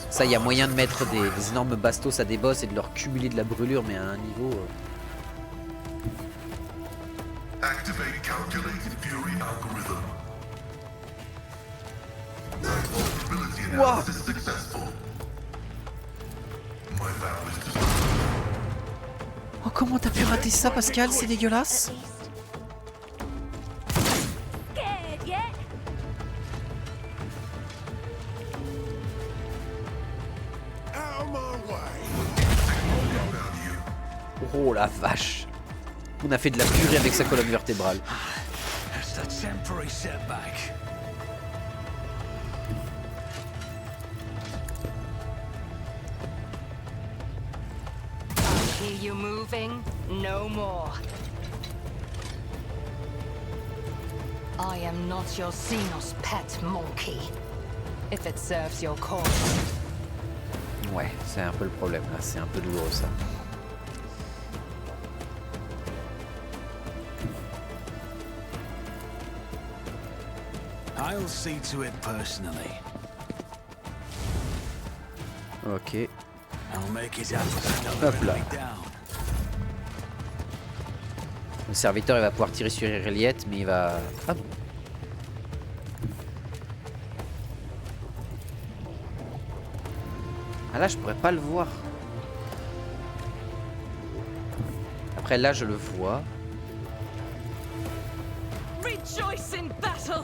Ça il y a moyen de mettre des énormes bastos à des boss et de leur cumuler de la brûlure mais à un niveau... Activate calculated fury algorithm. Vulnerability analysis successful. My vow is to... Oh comment t'as pu rater ça Pascal, c'est dégueulasse. Scared yet? Oh la vache. On a fait de la purée avec sa colonne vertébrale. That's a temporary setback. Hear you moving? No more. I am not your Xenos pet monkey. If it serves your cause. Ouais, c'est un peu le problème là, c'est un peu douloureux ça. I'll see to it personally. Ok. I'll make it happen. Hop là. Le serviteur il va pouvoir tirer sur Ireliette mais il va... Ah bon. Ah là je pourrais pas le voir. Après là je le vois. Rejoice in battle.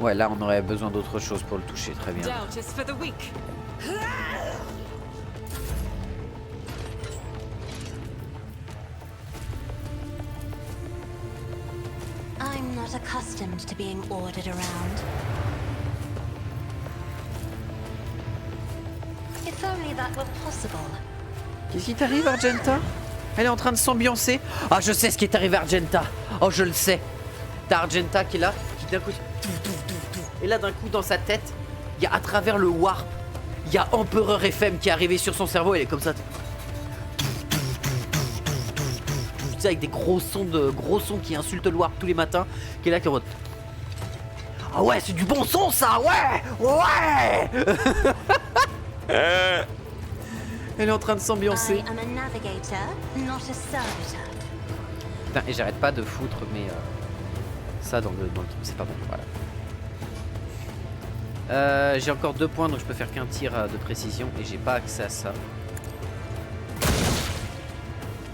Ouais là on aurait besoin d'autre chose pour le toucher, très bien. Doubt is for the weak. I'm not accustomed to being ordered around. If only that were possible. Qu'est-ce qui t'arrive Argenta? Elle est en train de s'ambiancer. Ah je sais ce qui est arrivé Argenta. Oh je le sais. T'as Argenta qui est là, qui d'un coup... Et là d'un coup dans sa tête, il y a à travers le warp, il y a Empereur FM qui est arrivé sur son cerveau, elle est comme ça. Tu sais avec des gros sons qui insultent le warp tous les matins, qui est là qui est en mode... Ah ouais c'est du bon son ça, ouais. Ouais. Elle est en train de s'ambiancer. I am a navigator, not a servitor. Putain, et j'arrête pas de foutre mais ça dans le truc, c'est pas bon, voilà. J'ai encore 2 points donc je peux faire qu'un tir de précision et j'ai pas accès à ça.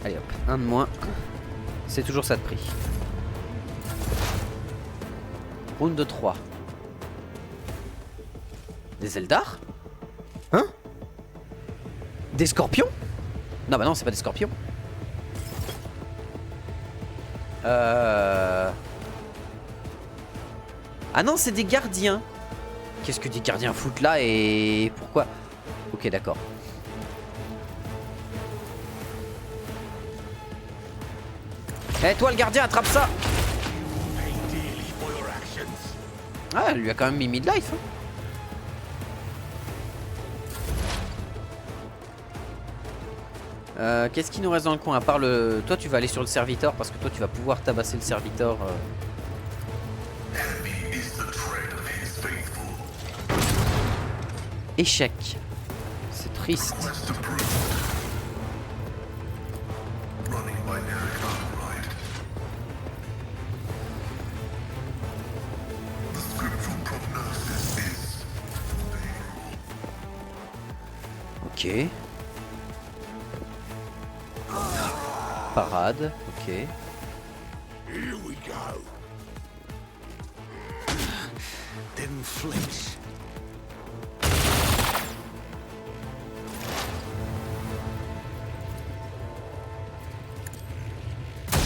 Allez hop, un de moins. C'est toujours ça de prix. Round de 3. Des Eldar? Hein? Des scorpions? Non bah non c'est pas des scorpions. Ah non c'est des gardiens. Qu'est-ce que des gardiens foutent là et pourquoi? Ok d'accord. Eh toi le gardien attrape ça. Ah elle lui a quand même mis midlife hein. Qu'est-ce qui nous reste dans le coin à part le... Toi tu vas aller sur le serviteur parce que toi tu vas pouvoir tabasser le serviteur Échec. C'est triste. Request approved. Running by Eric Arkwright. The scriptural prognosis is favorable. Ok. Parade, ok. Here we go. Didn't flinch.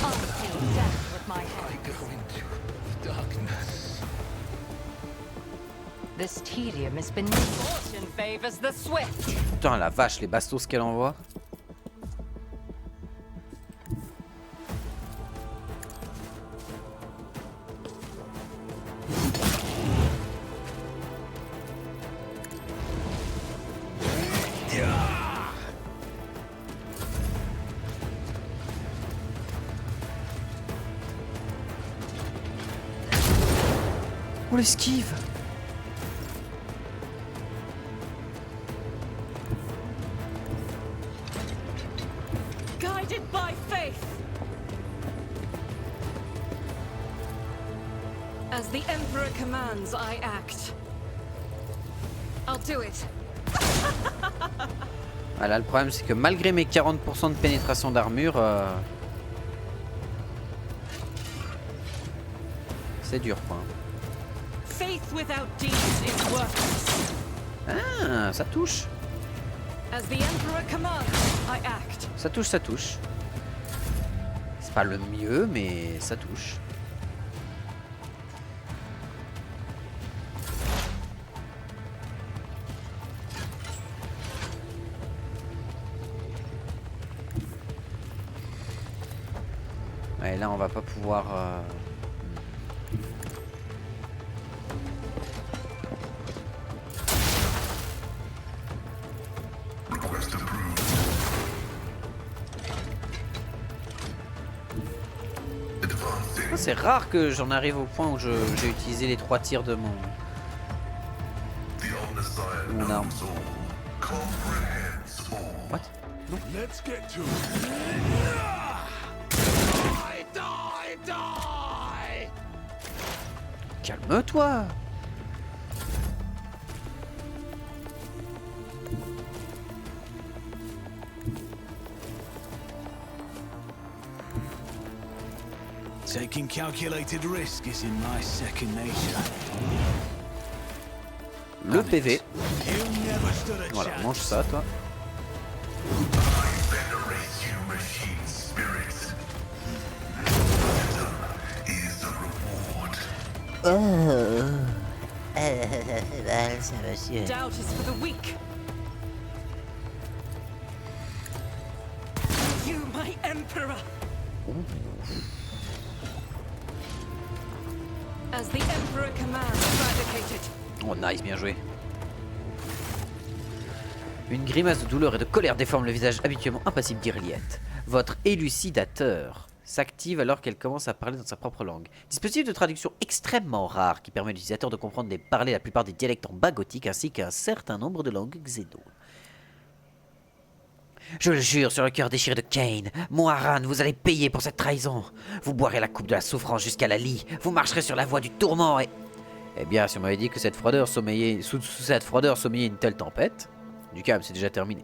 I'll see death with my hand. Go into the darkness. This tedium is beneath. Fortune favors the swift. Putain, la vache, les bastos qu'elle envoie. On l'esquive. Guided by faith. As the Emperor commands, I act. I'll do it. Voilà, le problème c'est que malgré mes 40% de pénétration d'armure, c'est dur quoi. Faith without deeds is worthless. Ah, ça touche. As the Emperor commands, I act. Ça touche, ça touche. C'est pas le mieux, mais ça touche. Ouais, là on va pas pouvoir... Request approved. Advancing. C'est rare que j'en arrive au point où j'ai utilisé les 3 tirs de mon The Omnissiah arme. knows all. Comprehends all. What? Let's get to it. Die, die, die! Calme-toi. Taking calculated risk is in my second nature. Le PV. You never stood a Voilà, chance. mange ça toi. I venerate you, machine spirits. Wisdom is the reward. Monsieur. Doubt is for the weak. You, my Emperor. As the Emperor commands, eradicated. Oh nice, bien joué. Une grimace de douleur et de colère déforme le visage habituellement impassible d'Irliette. Votre élucidateur s'active alors qu'elle commence à parler dans sa propre langue. Dispositif de traduction extrêmement rare qui permet à l'utilisateur de comprendre et parler la plupart des dialectes en bas gothique ainsi qu'un certain nombre de langues xéno. Je le jure sur le cœur déchiré de Kane, Moharan, vous allez payer pour cette trahison. Vous boirez la coupe de la souffrance jusqu'à la lie, vous marcherez sur la voie du tourment et... Eh bien, si on m'avait dit que cette froideur sommeillait, sous cette froideur sommeillait une telle tempête, du calme, c'est déjà terminé.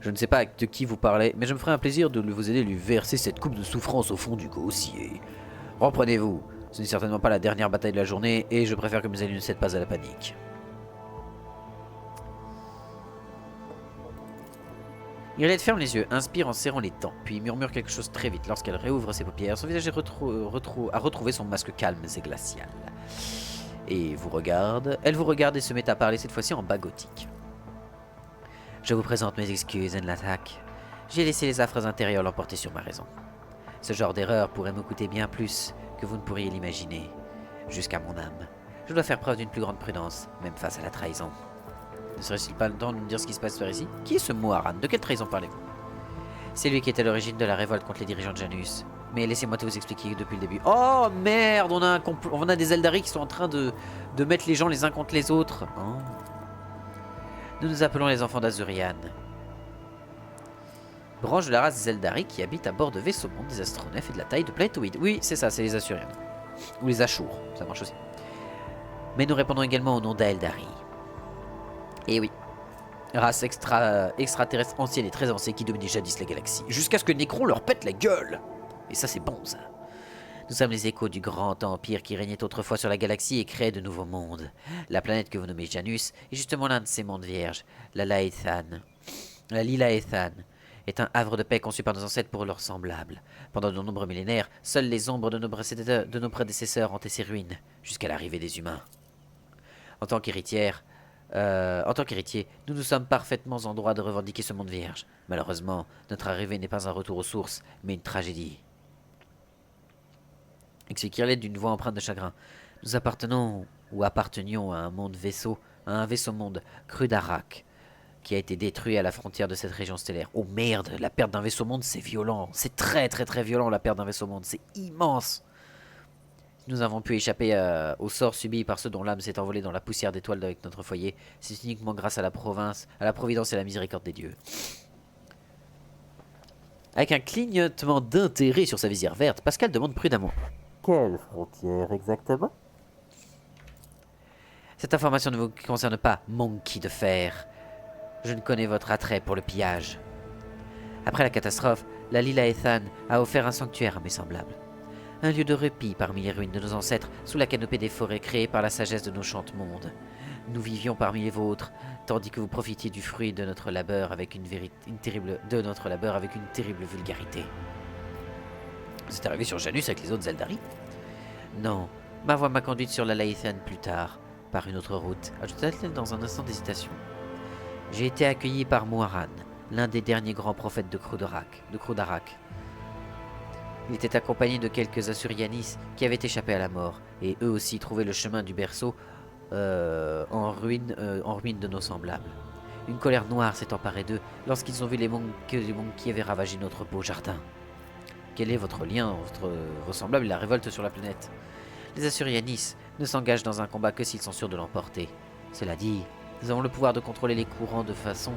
Je ne sais pas de qui vous parlez, mais je me ferai un plaisir de vous aider à lui verser cette coupe de souffrance au fond du gosier. Reprenez-vous, ce n'est certainement pas la dernière bataille de la journée, et je préfère que mes alliés ne cèdent pas à la panique. Irlette ferme les yeux, inspire en serrant les dents, puis murmure quelque chose très vite. Lorsqu'elle réouvre ses paupières, son visage a retrouvé son masque calme et glacial. Et vous regarde, elle vous regarde et se met à parler cette fois-ci en bas gothique. Je vous présente mes excuses, Enlatak. J'ai laissé les affres intérieures l'emporter sur ma raison. Ce genre d'erreur pourrait me coûter bien plus que vous ne pourriez l'imaginer. Jusqu'à mon âme. Je dois faire preuve d'une plus grande prudence, même face à la trahison. Ne serait-il pas le temps de me dire ce qui se passe par ici? Qui est ce Moharan? De quelle trahison parlez-vous? C'est lui qui est à l'origine de la révolte contre les dirigeants de Janus. Mais laissez-moi tout vous expliquer depuis le début. Oh merde, on a des Eldari qui sont en train de mettre les gens les uns contre les autres. Oh. Nous nous appelons les enfants d'Azurian. Branche de la race des Eldari qui habitent à bord de vaisseaux mondes des astronefs et de la taille de planétoïdes. Oui, c'est ça, c'est les Asurians. Ou les Ashur, ça marche aussi. Mais nous répondons également au nom d'Aeldari. Et oui, race extraterrestre ancienne et très avancée qui dominait jadis la galaxie, jusqu'à ce que Necron leur pète la gueule. Et ça c'est bon ça. Nous sommes les échos du grand empire qui régnait autrefois sur la galaxie et créait de nouveaux mondes. La planète que vous nommez Janus est justement l'un de ces mondes vierges, la Laethan. La Lilaethan est un havre de paix conçu par nos ancêtres pour leurs semblables. Pendant de nombreux millénaires, seules les ombres de nos prédécesseurs hantaient ces ruines, jusqu'à l'arrivée des humains. En tant qu'héritiers, nous nous sommes parfaitement en droit de revendiquer ce monde vierge. Malheureusement, notre arrivée n'est pas un retour aux sources, mais une tragédie. Explique Irlette d'une voix empreinte de chagrin. Nous appartenions à un vaisseau-monde, Crudarak, qui a été détruit à la frontière de cette région stellaire. Oh merde, la perte d'un vaisseau-monde, c'est violent. C'est très très très violent la perte d'un vaisseau-monde, c'est immense. Nous avons pu échapper au sort subi par ceux dont l'âme s'est envolée dans la poussière d'étoiles avec notre foyer. C'est uniquement grâce à la providence et à la miséricorde des dieux. Avec un clignotement d'intérêt sur sa visière verte, Pascal demande prudemment. Quelle frontière exactement? Cette information ne vous concerne pas, Monkey de fer. Je ne connais votre attrait pour le pillage. Après la catastrophe, la Lilaethan a offert un sanctuaire à mes semblables. Un lieu de répit parmi les ruines de nos ancêtres, sous la canopée des forêts créées par la sagesse de nos chantes-mondes. Nous vivions parmi les vôtres, tandis que vous profitiez du fruit de notre labeur avec une terrible vulgarité. Vous êtes arrivé sur Janus avec les autres Eldari? Non, ma voix m'a conduite sur la Laethan plus tard, par une autre route, ajouta-t-elle dans un instant d'hésitation. J'ai été accueilli par Muaran, l'un des derniers grands prophètes de Crudarak. Il était accompagné de quelques Asurianis qui avaient échappé à la mort, et eux aussi trouvaient le chemin du berceau en ruine de nos semblables. Une colère noire s'est emparée d'eux lorsqu'ils ont vu que les monkeys avaient ravagé notre beau jardin. Quel est votre lien entre vos semblables et la révolte sur la planète? Les Asurianis ne s'engagent dans un combat que s'ils sont sûrs de l'emporter. Cela dit, nous avons le pouvoir de contrôler les courants de façon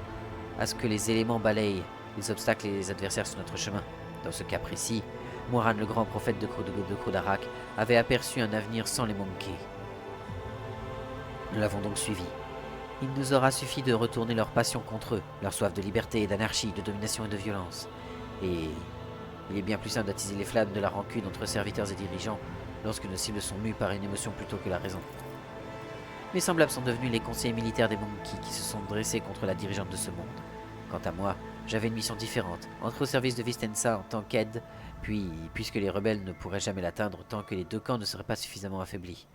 à ce que les éléments balayent les obstacles et les adversaires sur notre chemin. Dans ce cas précis, Moran, le grand prophète de Crudarak, avait aperçu un avenir sans les monkeys. Nous l'avons donc suivi. Il nous aura suffi de retourner leur passion contre eux, leur soif de liberté et d'anarchie, de domination et de violence. Et il est bien plus simple d'attiser les flammes de la rancune entre serviteurs et dirigeants lorsque nos cibles sont mues par une émotion plutôt que la raison. Mes semblables sont devenus les conseillers militaires des monkeys qui se sont dressés contre la dirigeante de ce monde. Quant à moi, j'avais une mission différente, entrer au service de Vistensa en tant qu'aide, puis, puisque les rebelles ne pourraient jamais l'atteindre tant que les deux camps ne seraient pas suffisamment affaiblis.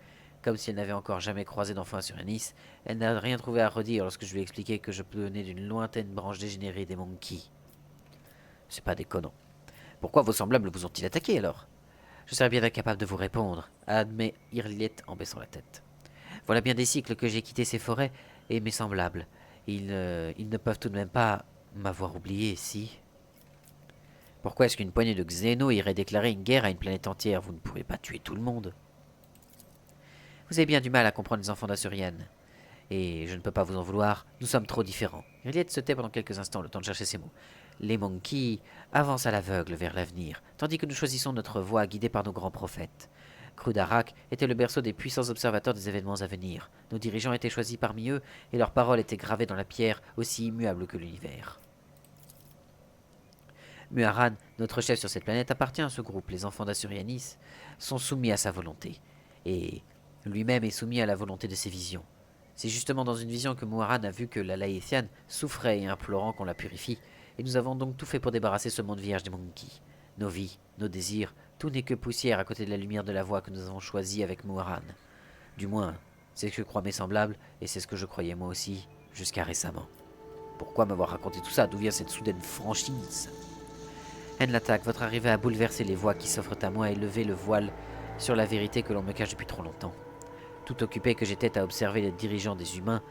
Comme si elle n'avait encore jamais croisé d'enfant sur Nice, elle n'a rien trouvé à redire lorsque je lui ai expliqué que je venais d'une lointaine branche dégénérée des monkeys. C'est pas déconnant. Pourquoi vos semblables vous ont-ils attaqué alors? Je serais bien incapable de vous répondre, admet Irliet en baissant la tête. Voilà bien des cycles que j'ai quitté ces forêts et mes semblables. Ils ne peuvent tout de même pas m'avoir oublié, si. Pourquoi est-ce qu'une poignée de Xénos irait déclarer une guerre à une planète entière? Vous ne pourrez pas tuer tout le monde. Vous avez bien du mal à comprendre les enfants d'Asurian. Et je ne peux pas vous en vouloir, nous sommes trop différents. Irliet se tait pendant quelques instants, le temps de chercher ses mots. Les monkeys avancent à l'aveugle vers l'avenir, tandis que nous choisissons notre voie guidée par nos grands prophètes. Crudarak était le berceau des puissants observateurs des événements à venir. Nos dirigeants étaient choisis parmi eux, et leurs paroles étaient gravées dans la pierre, aussi immuable que l'univers. Muaran, notre chef sur cette planète, appartient à ce groupe. Les enfants d'Asurianis sont soumis à sa volonté, et lui-même est soumis à la volonté de ses visions. C'est justement dans une vision que Muaran a vu que la Laethian souffrait et implorant qu'on la purifie, et nous avons donc tout fait pour débarrasser ce monde vierge des monkeys. Nos vies, nos désirs, tout n'est que poussière à côté de la lumière de la voie que nous avons choisie avec Muaran. Du moins, c'est ce que croient mes semblables, et c'est ce que je croyais moi aussi, jusqu'à récemment. Pourquoi m'avoir raconté tout ça? D'où vient cette soudaine franchise? Enlatak, votre arrivée a bouleversé les voies qui s'offrent à moi et levé le voile sur la vérité que l'on me cache depuis trop longtemps. Tout occupé que j'étais à observer les dirigeants des humains,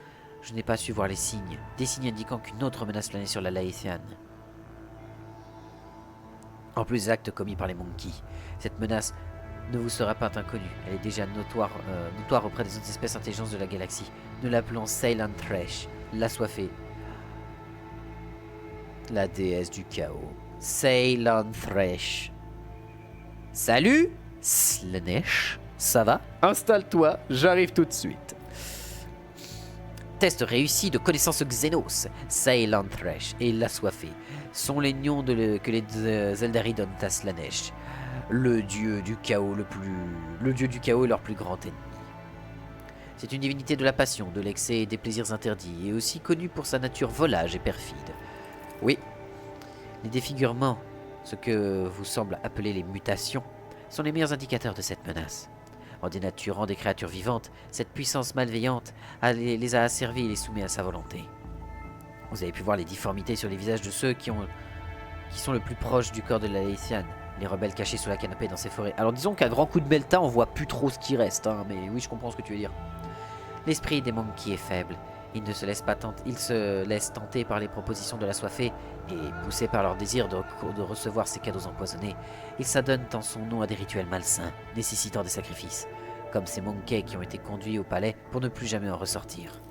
je n'ai pas su voir les signes, des signes indiquant qu'une autre menace planait sur la Laethian. En plus des actes commis par les monkeys, cette menace ne vous sera pas inconnue. Elle est déjà notoire auprès des autres espèces intelligentes de la galaxie. Nous l'appelons Ceylan Thresh. l'assoiffée, la déesse du chaos, Ceylon Thresh. Salut, Slaanesh, ça va? Installe-toi, j'arrive tout de suite. Test réussi de connaissance Xenos, Ceylon Thresh et l'assoiffé sont les noms que les Eldari donnent à Slaanesh, le dieu du chaos et leur plus grand ennemi. C'est une divinité de la passion, de l'excès et des plaisirs interdits, et aussi connue pour sa nature volage et perfide. Oui, les défigurements, ce que vous semble appeler les mutations, sont les meilleurs indicateurs de cette menace. En dénaturant des créatures vivantes, cette puissance malveillante les a asservis et les soumet à sa volonté. Vous avez pu voir les difformités sur les visages de ceux qui sont le plus proches du corps de la Leithian, les rebelles cachés sous la canopée dans ces forêts. Alors disons qu'à grand coup de Melta, on voit plus trop ce qui reste, hein, mais oui, je comprends ce que tu veux dire. L'esprit des Monkey est faible. Il se laisse tenter par les propositions de l'assoiffé et, poussé par leur désir de recevoir ses cadeaux empoisonnés, ils s'adonnent en son nom à des rituels malsains, nécessitant des sacrifices, comme ces Monkey qui ont été conduits au palais pour ne plus jamais en ressortir.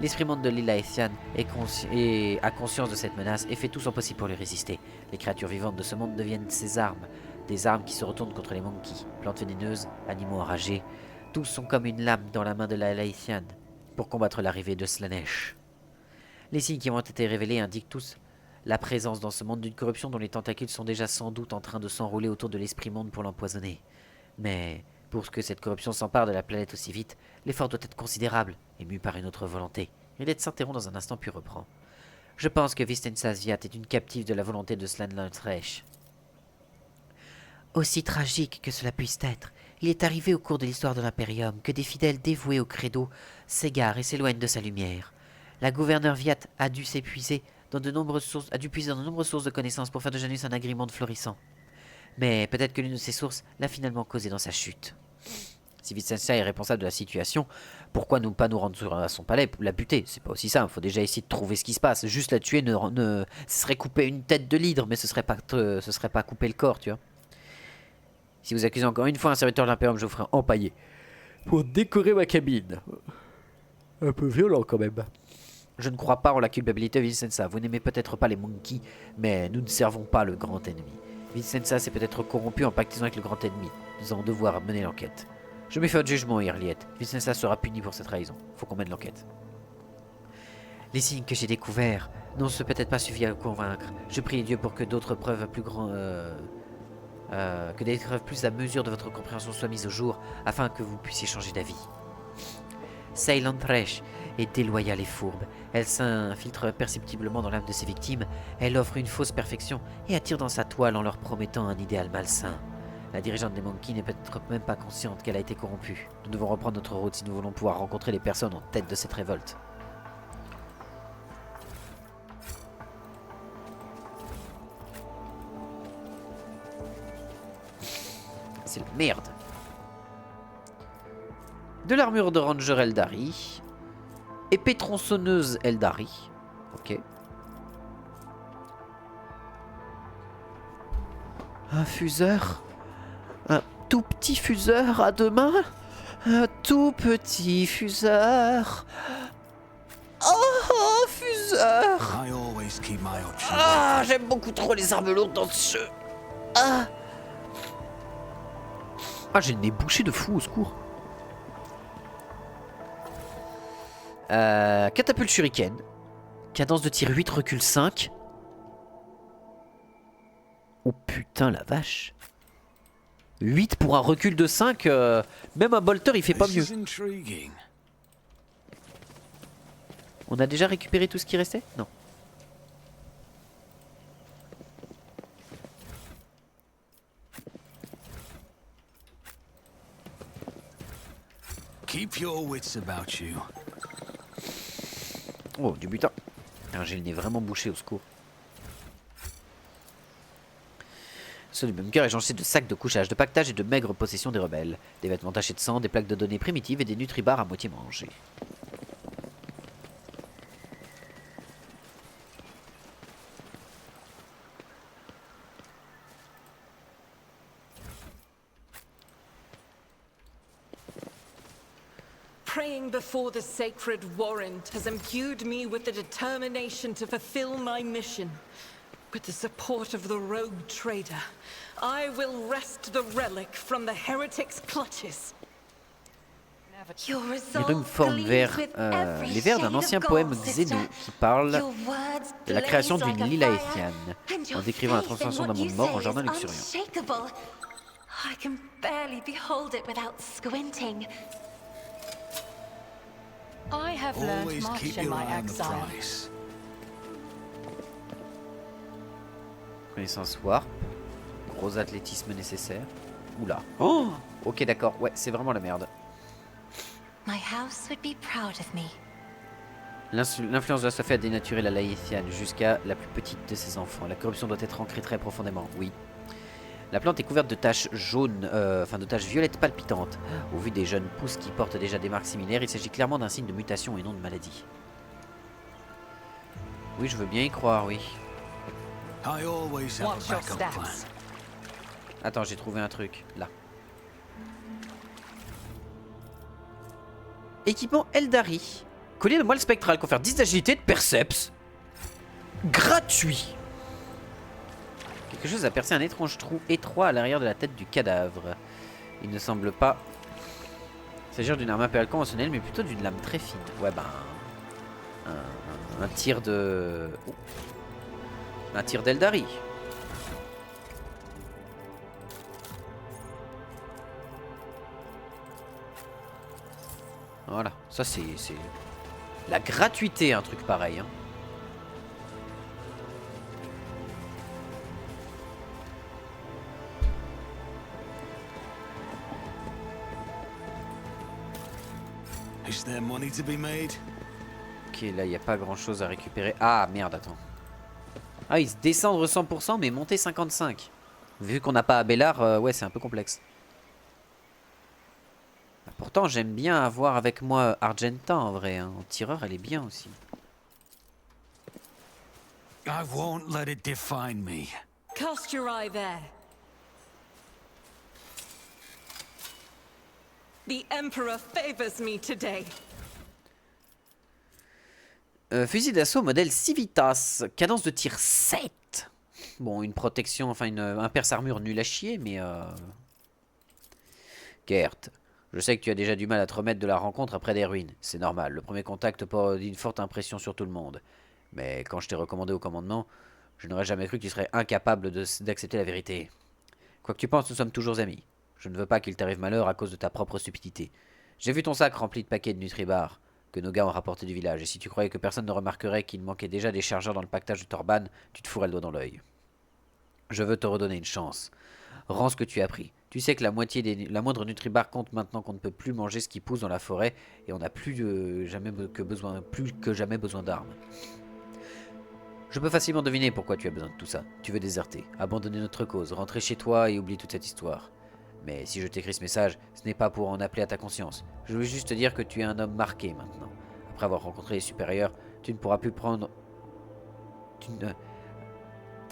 L'esprit monde de l'île Laethian a conscience de cette menace et fait tout son possible pour lui résister. Les créatures vivantes de ce monde deviennent ses armes, des armes qui se retournent contre les Monkey, plantes vénéneuses, animaux enragés. Tous sont comme une lame dans la main de la Laethian pour combattre l'arrivée de Slaanesh. Les signes qui ont été révélés indiquent tous la présence dans ce monde d'une corruption dont les tentacules sont déjà sans doute en train de s'enrouler autour de l'esprit monde pour l'empoisonner. Mais pour que cette corruption s'empare de la planète aussi vite, l'effort doit être considérable, ému par une autre volonté. Rilette s'interrompt dans un instant puis reprend. Je pense que Vistensa Sviat est une captive de la volonté de Ceylon Thresh. Aussi tragique que cela puisse être, il est arrivé au cours de l'histoire de l'Imperium que des fidèles dévoués au credo s'égarent et s'éloignent de sa lumière. La gouverneure Viat a dû puiser dans de nombreuses sources de connaissances pour faire de Janus un agrimonde florissant. Mais peut-être que l'une de ces sources l'a finalement causé dans sa chute. Si Vicentia est responsable de la situation, pourquoi pas nous rendre à son palais pour la buter? C'est pas aussi simple, faut déjà essayer de trouver ce qui se passe. Juste la tuer, ce serait couper une tête de l'hydre, mais ce serait pas couper le corps, tu vois. Si vous accusez encore une fois un serviteur de l'Imperium, je vous ferai empailler pour décorer ma cabine. Un peu violent quand même. Je ne crois pas en la culpabilité de Vicenza. Vous n'aimez peut-être pas les Monkey, mais nous ne servons pas le grand ennemi. Vicenza s'est peut-être corrompu en pactisant avec le grand ennemi. Nous allons devoir mener l'enquête. Je me fais un jugement, Irliette. Vicenza sera puni pour cette trahison. Faut qu'on mène l'enquête. Les signes que j'ai découverts n'ont peut-être pas suffi à convaincre. Je prie Dieu pour que d'autres preuves que des preuves plus à mesure de votre compréhension soient mises au jour, afin que vous puissiez changer d'avis. Ceylon Thresh est déloyale et fourbe. Elle s'infiltre perceptiblement dans l'âme de ses victimes, elle offre une fausse perfection et attire dans sa toile en leur promettant un idéal malsain. La dirigeante des Monkey n'est peut-être même pas consciente qu'elle a été corrompue. Nous devons reprendre notre route si nous voulons pouvoir rencontrer les personnes en tête de cette révolte. C'est la merde. De l'armure de Ranger Eldari. Épée tronçonneuse Eldari. Ok. Un fuseur. Un tout petit fuseur à deux mains. Un tout petit fuseur. Oh, fuseur. Ah, j'aime beaucoup trop les armes lourdes dans ce jeu. Ah. Ah, j'ai le nez bouché de fou, au secours. Catapulte shuriken. Cadence de tir 8, recul 5. Oh putain, la vache. 8 pour un recul de 5. Même un bolter, il fait pas mieux. On a déjà récupéré tout ce qui restait? Non. Keep your wits about you. Oh, du butin. J'ai le nez vraiment bouché, au secours. Ceux du bunker est jonché de sacs de couchage, de pactage et de maigres possessions des rebelles. Des vêtements tachés de sang, des plaques de données primitives et des nutribars à moitié mangés. praying before the sacred warrant has imbued me with the determination to fulfill my mission. With the support of the rogue trader, I will wrest the relic from the heretic's clutches. Your Les resolve runes forment gleams with every les vers d'un shade ancien of poème gold, xéno sister. qui parle Your words de la création blaze d'une like a Lila fire, Ethiane, and en your décrivant la faith in transformation d'un what you monde mort en say jardin is luxuriant. unshakable. I can barely behold it without squinting. I have learned Always much keep in your my eye on the exile. price. Connaissance warp, gros athlétisme nécessaire. Oula. Oh, ok, d'accord, ouais, c'est vraiment la merde. My house would be proud of me. L'influence de la Sophie a dénaturé la Laïthiane jusqu'à la plus petite de ses enfants. La corruption doit être ancrée très profondément, oui. La plante est couverte de taches jaunes, de taches violettes palpitantes. Au vu des jeunes pousses qui portent déjà des marques similaires, il s'agit clairement d'un signe de mutation et non de maladie. Oui, je veux bien y croire, oui. I always have Watch a your backup plan. stats. Attends, j'ai trouvé un truc, là. Équipement Eldari. Collier de moelle spectrale, confère 10 d'agilité de perceps. Gratuit. Quelque chose a percé un étrange trou étroit à l'arrière de la tête du cadavre. Il ne semble pas s'agir d'une arme impériale conventionnelle, mais plutôt d'une lame très fine. Ouais, ben... Un tir de... Oh. Un tir d'Eldari. Voilà, ça c'est la gratuité, un truc pareil. Hein. Is there money to be made? Ok, là il n'y a pas grand chose à récupérer. Ah merde, attends. Ah, ils descendent 100% mais monter 55. Vu qu'on n'a pas Abelard, ouais, c'est un peu complexe. Pourtant, j'aime bien avoir avec moi Argenta en vrai. Hein. En tireur, elle est bien aussi. I won't let it define me. Cast your eye there. The Emperor favors me today. Fusil d'assaut modèle Civitas. Cadence de tir 7. Bon, une protection, enfin un perce-armure nul à chier, mais... Gert, je sais que tu as déjà du mal à te remettre de la rencontre après des ruines. C'est normal, le premier contact produit une forte impression sur tout le monde. Mais quand je t'ai recommandé au commandement, je n'aurais jamais cru que tu serais incapable d'accepter la vérité. Quoi que tu penses, nous sommes toujours amis. Je ne veux pas qu'il t'arrive malheur à cause de ta propre stupidité. J'ai vu ton sac rempli de paquets de Nutribar que nos gars ont rapporté du village, et si tu croyais que personne ne remarquerait qu'il manquait déjà des chargeurs dans le pactage de Torban, tu te fourrais le doigt dans l'œil. Je veux te redonner une chance. Rends ce que tu as pris. Tu sais que la moindre Nutribar compte maintenant qu'on ne peut plus manger ce qui pousse dans la forêt, et on n'a plus que jamais besoin d'armes. Je peux facilement deviner pourquoi tu as besoin de tout ça. Tu veux déserter, abandonner notre cause, rentrer chez toi et oublier toute cette histoire. Mais si je t'écris ce message, ce n'est pas pour en appeler à ta conscience. Je veux juste te dire que tu es un homme marqué maintenant. Après avoir rencontré les supérieurs, tu ne pourras plus prendre...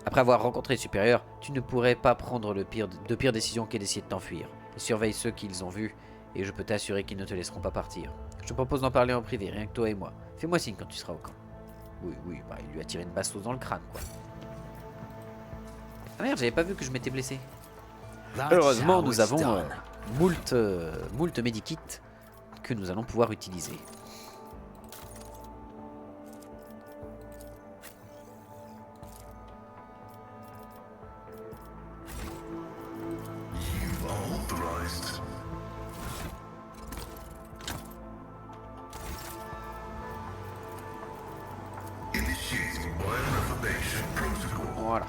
Après avoir rencontré les supérieurs, tu ne pourrais pas prendre de pire décision qu'est d'essayer de t'enfuir. Et surveille ceux qu'ils ont vus, et je peux t'assurer qu'ils ne te laisseront pas partir. Je te propose d'en parler en privé, rien que toi et moi. Fais-moi signe quand tu seras au camp. Oui, bah il lui a tiré une bastos dans le crâne, quoi. Ah merde, j'avais pas vu que je m'étais blessé. Heureusement, nous avons moult medikits que nous allons pouvoir utiliser. Authorized. Initiating bioinformation protocol. Voilà.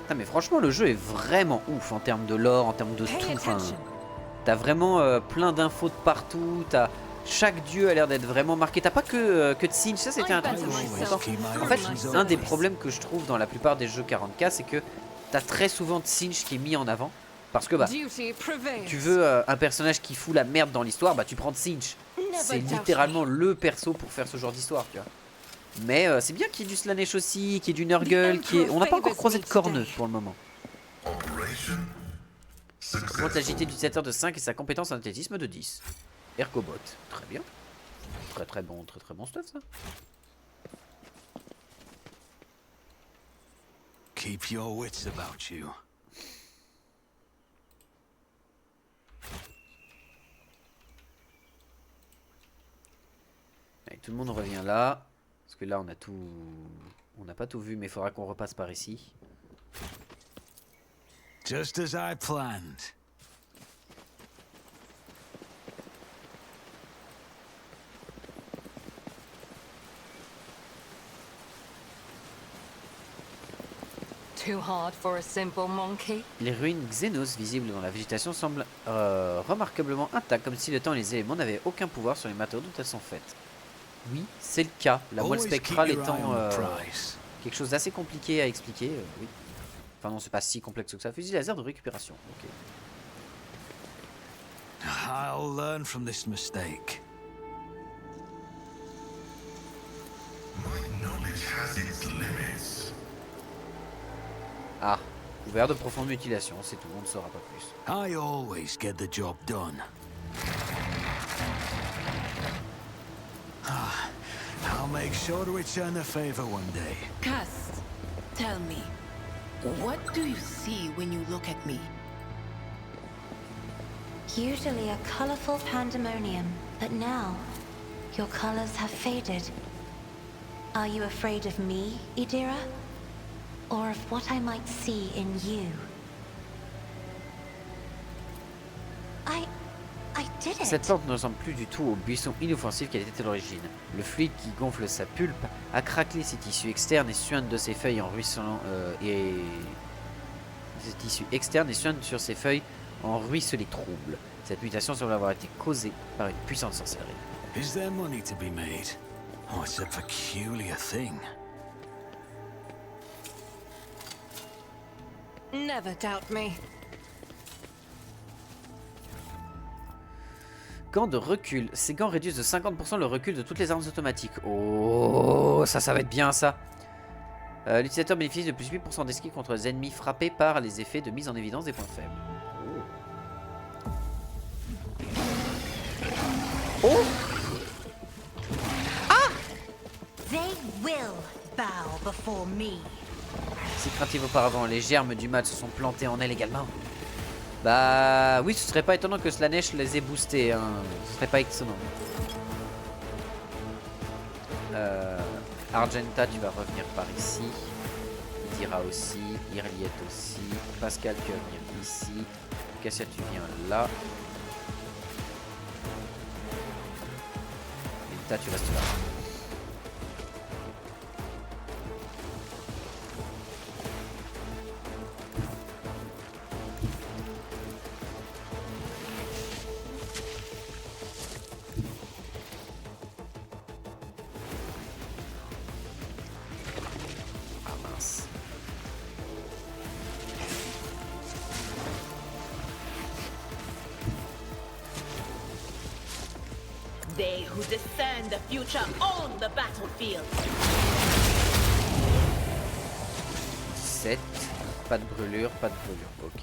Putain, mais franchement, le jeu est vraiment ouf en termes de lore, en termes de tout. Enfin, t'as vraiment plein d'infos de partout. Chaque dieu a l'air d'être vraiment marqué. T'as pas que Tsinch. Ça, c'était un truc que je suis content. En fait, un des problèmes que je trouve dans la plupart des jeux 40K, c'est que t'as très souvent Tsinch qui est mis en avant. Parce que bah, tu veux un personnage qui fout la merde dans l'histoire, bah tu prends Tsinch. C'est littéralement le perso pour faire ce genre d'histoire, tu vois. Mais c'est bien qu'il y ait du Slanesh aussi, qu'il y ait du Nurgle, on n'a pas encore croisé de corneux pour le moment. Operation Par contre, l'agilité d'utilisateur de 5 et sa compétence en athlétisme de 10. Ergobot, très bien. Très bon stuff ça. Keep your wits about you. Allez, tout le monde revient là. Parce que là on a tout... On n'a pas tout vu mais il faudra qu'on repasse par ici. Just as I planned. Too hard for a simple monkey? Les ruines Xenos visibles dans la végétation semblent remarquablement intactes, comme si le temps et les éléments n'avaient aucun pouvoir sur les matériaux dont elles sont faites. Oui, c'est le cas. La moelle spectrale étant quelque chose d'assez compliqué à expliquer. Oui. Enfin non, c'est pas si complexe que ça. Fusil laser de récupération. Ok. I'll learn from this mistake. My knowledge has its limits. Ah, ouvert de profonde mutilation, c'est tout, on ne saura pas plus. I always get the job done. I'll make sure to return the favor one day. Cass, tell me, what do you see when you look at me? Usually a colorful pandemonium, but now your colors have faded. Are you afraid of me, Idira? Or of what I might see in you? I did it. Cette plante ne ressemble plus du tout au buisson inoffensif qu'elle était à l'origine. Le fluide qui gonfle sa pulpe a craquelé ses tissus externes et suinte de ses feuilles en ruisselant ses tissus externes et suinte sur ses feuilles en ruisselets troubles. Cette mutation semble avoir été causée par une puissante sorcellerie. Is there money to be made? Oh, it's a peculiar thing. Never doubt me. Gants de recul. Ces gants réduisent de 50% le recul de toutes les armes automatiques. Oh, ça va être bien ça. L'utilisateur bénéficie de plus 8% d'esquive contre les ennemis frappés par les effets de mise en évidence des points faibles. Oh. Ah! They will bow before me. Si craintive auparavant, les germes du mal se sont plantés en elle également. Bah oui, ce serait pas étonnant que Slanesh les ait boostés, hein. Ce serait pas étonnant. Argenta, tu vas revenir par ici. Idira aussi, Irliet aussi. Pascal, tu vas venir ici. Cassia, tu viens là. Elta, tu restes là. They who discern the future own the battlefield. 7. Pas de brûlure, ok.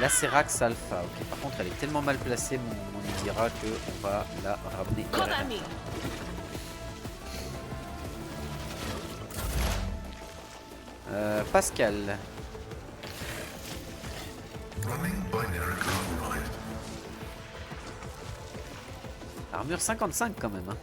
La Serax Alpha, ok. Par contre, elle est tellement mal placée, mon Idira, que on va la ramener. Pascal. Armure 55 quand même. Hein.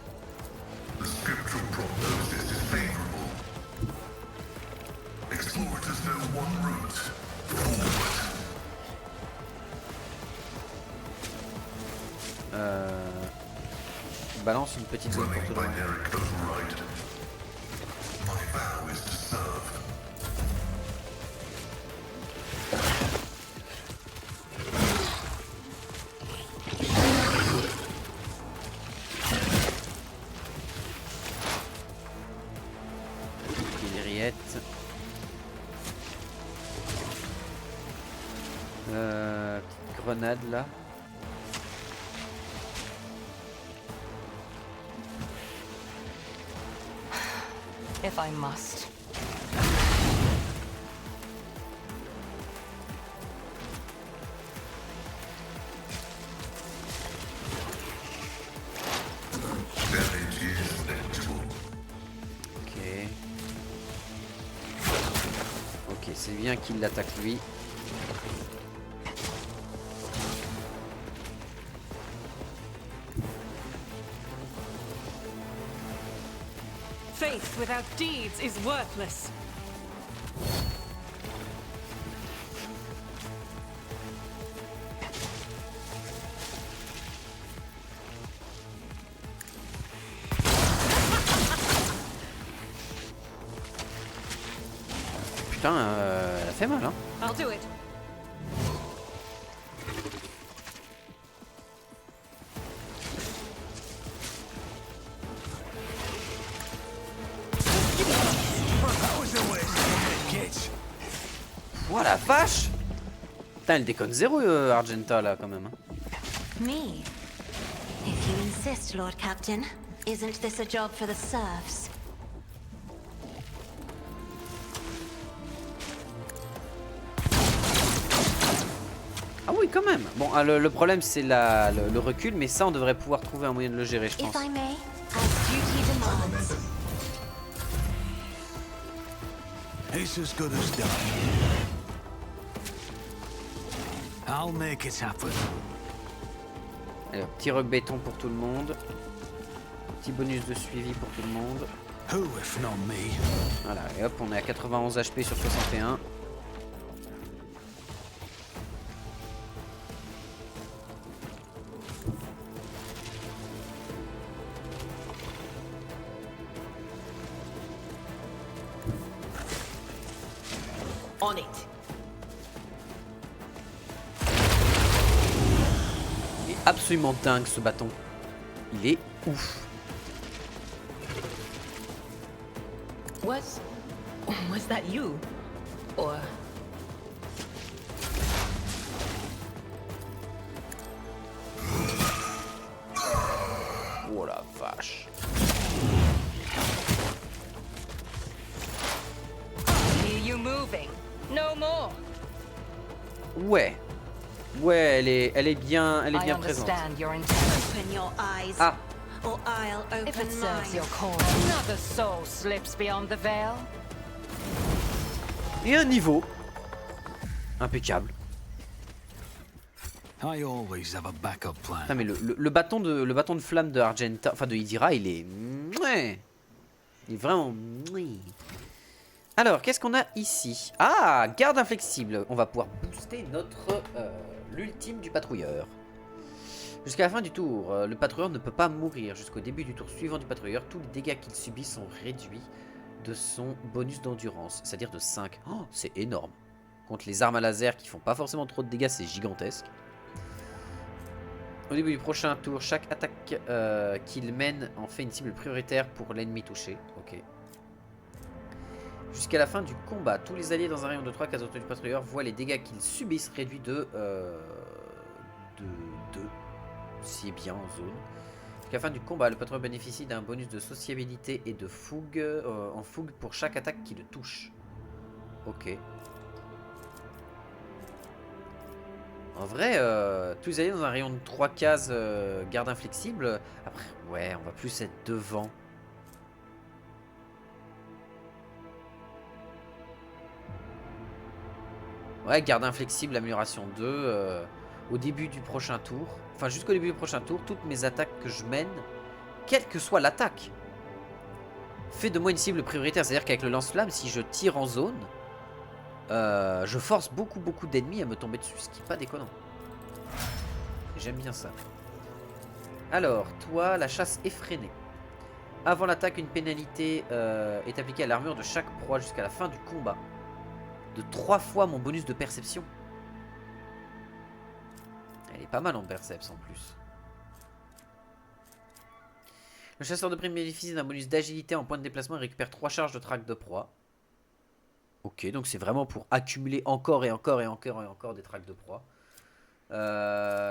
Balance une petite zone pour tout le monde. Grenade là. if I must. Ok. Ok, c'est bien qu'il l'attaque lui. Faith without deeds is worthless. Putain, elle a fait mal, hein. I'll do it. Oh la vache! Putain, elle déconne zéro, Argenta, là, quand même. Me? If you insist, Lord Captain. Isn't this a job for the serfs? Ah oui, quand même. Bon, le problème, c'est le recul, mais ça, on devrait pouvoir trouver un moyen de le gérer, je pense. If I may, as duty demands. It's as good as done. I'll make it happen. Allez, petit roc béton pour tout le monde. Petit bonus de suivi pour tout le monde. Who if not me? Voilà, et hop, on est à 91 HP sur 61. On it. Il est absolument dingue ce bâton. Il est ouf. Was that you? Or Oh la vache. See you moving. No more. Ouais. Ouais, elle est bien présente. Understand your intent. Open your eyes, Ah, or I'll If it open serves mine. your cause, another soul slips beyond the veil. et un niveau. Impeccable. I always have a backup plan. Putain, mais le bâton de flamme de Argenta, enfin de Idira, il est... Ouais. Il est vraiment... Oui. Alors, qu'est-ce qu'on a ici? Ah, garde inflexible. On va pouvoir booster notre... l'ultime du patrouilleur. Jusqu'à la fin du tour, le patrouilleur ne peut pas mourir. Jusqu'au début du tour suivant du patrouilleur, tous les dégâts qu'il subit sont réduits de son bonus d'endurance, c'est-à-dire de 5. Oh, c'est énorme. Contre les armes à laser qui font pas forcément trop de dégâts, c'est gigantesque. Au début du prochain tour, chaque attaque qu'il mène en fait une cible prioritaire pour l'ennemi touché. Ok. Jusqu'à la fin du combat, tous les alliés dans un rayon de 3 cases autour du patrouilleur voient les dégâts qu'ils subissent réduits de 2, si bien en zone. Jusqu'à la fin du combat, le patrouilleur bénéficie d'un bonus de sociabilité et de fougue en fougue pour chaque attaque qui le touche. Ok. En vrai, tous les alliés dans un rayon de 3 cases garde inflexible. Après, ouais, on va plus être devant. Ouais, garde inflexible, amélioration 2. Au début du prochain tour. Enfin, jusqu'au début du prochain tour, toutes mes attaques que je mène, quelle que soit l'attaque, fait de moi une cible prioritaire. C'est-à-dire qu'avec le lance-flamme, si je tire en zone, je force beaucoup d'ennemis à me tomber dessus, ce qui n'est pas déconnant. J'aime bien ça. Alors, toi, la chasse effrénée. Avant l'attaque, une pénalité est appliquée à l'armure de chaque proie jusqu'à la fin du combat. De 3 fois mon bonus de perception. Elle est pas mal en perceps en plus. Le chasseur de primes bénéficie d'un bonus d'agilité en point de déplacement et récupère 3 charges de traque de proie. Ok, donc c'est vraiment pour accumuler encore des traques de proie.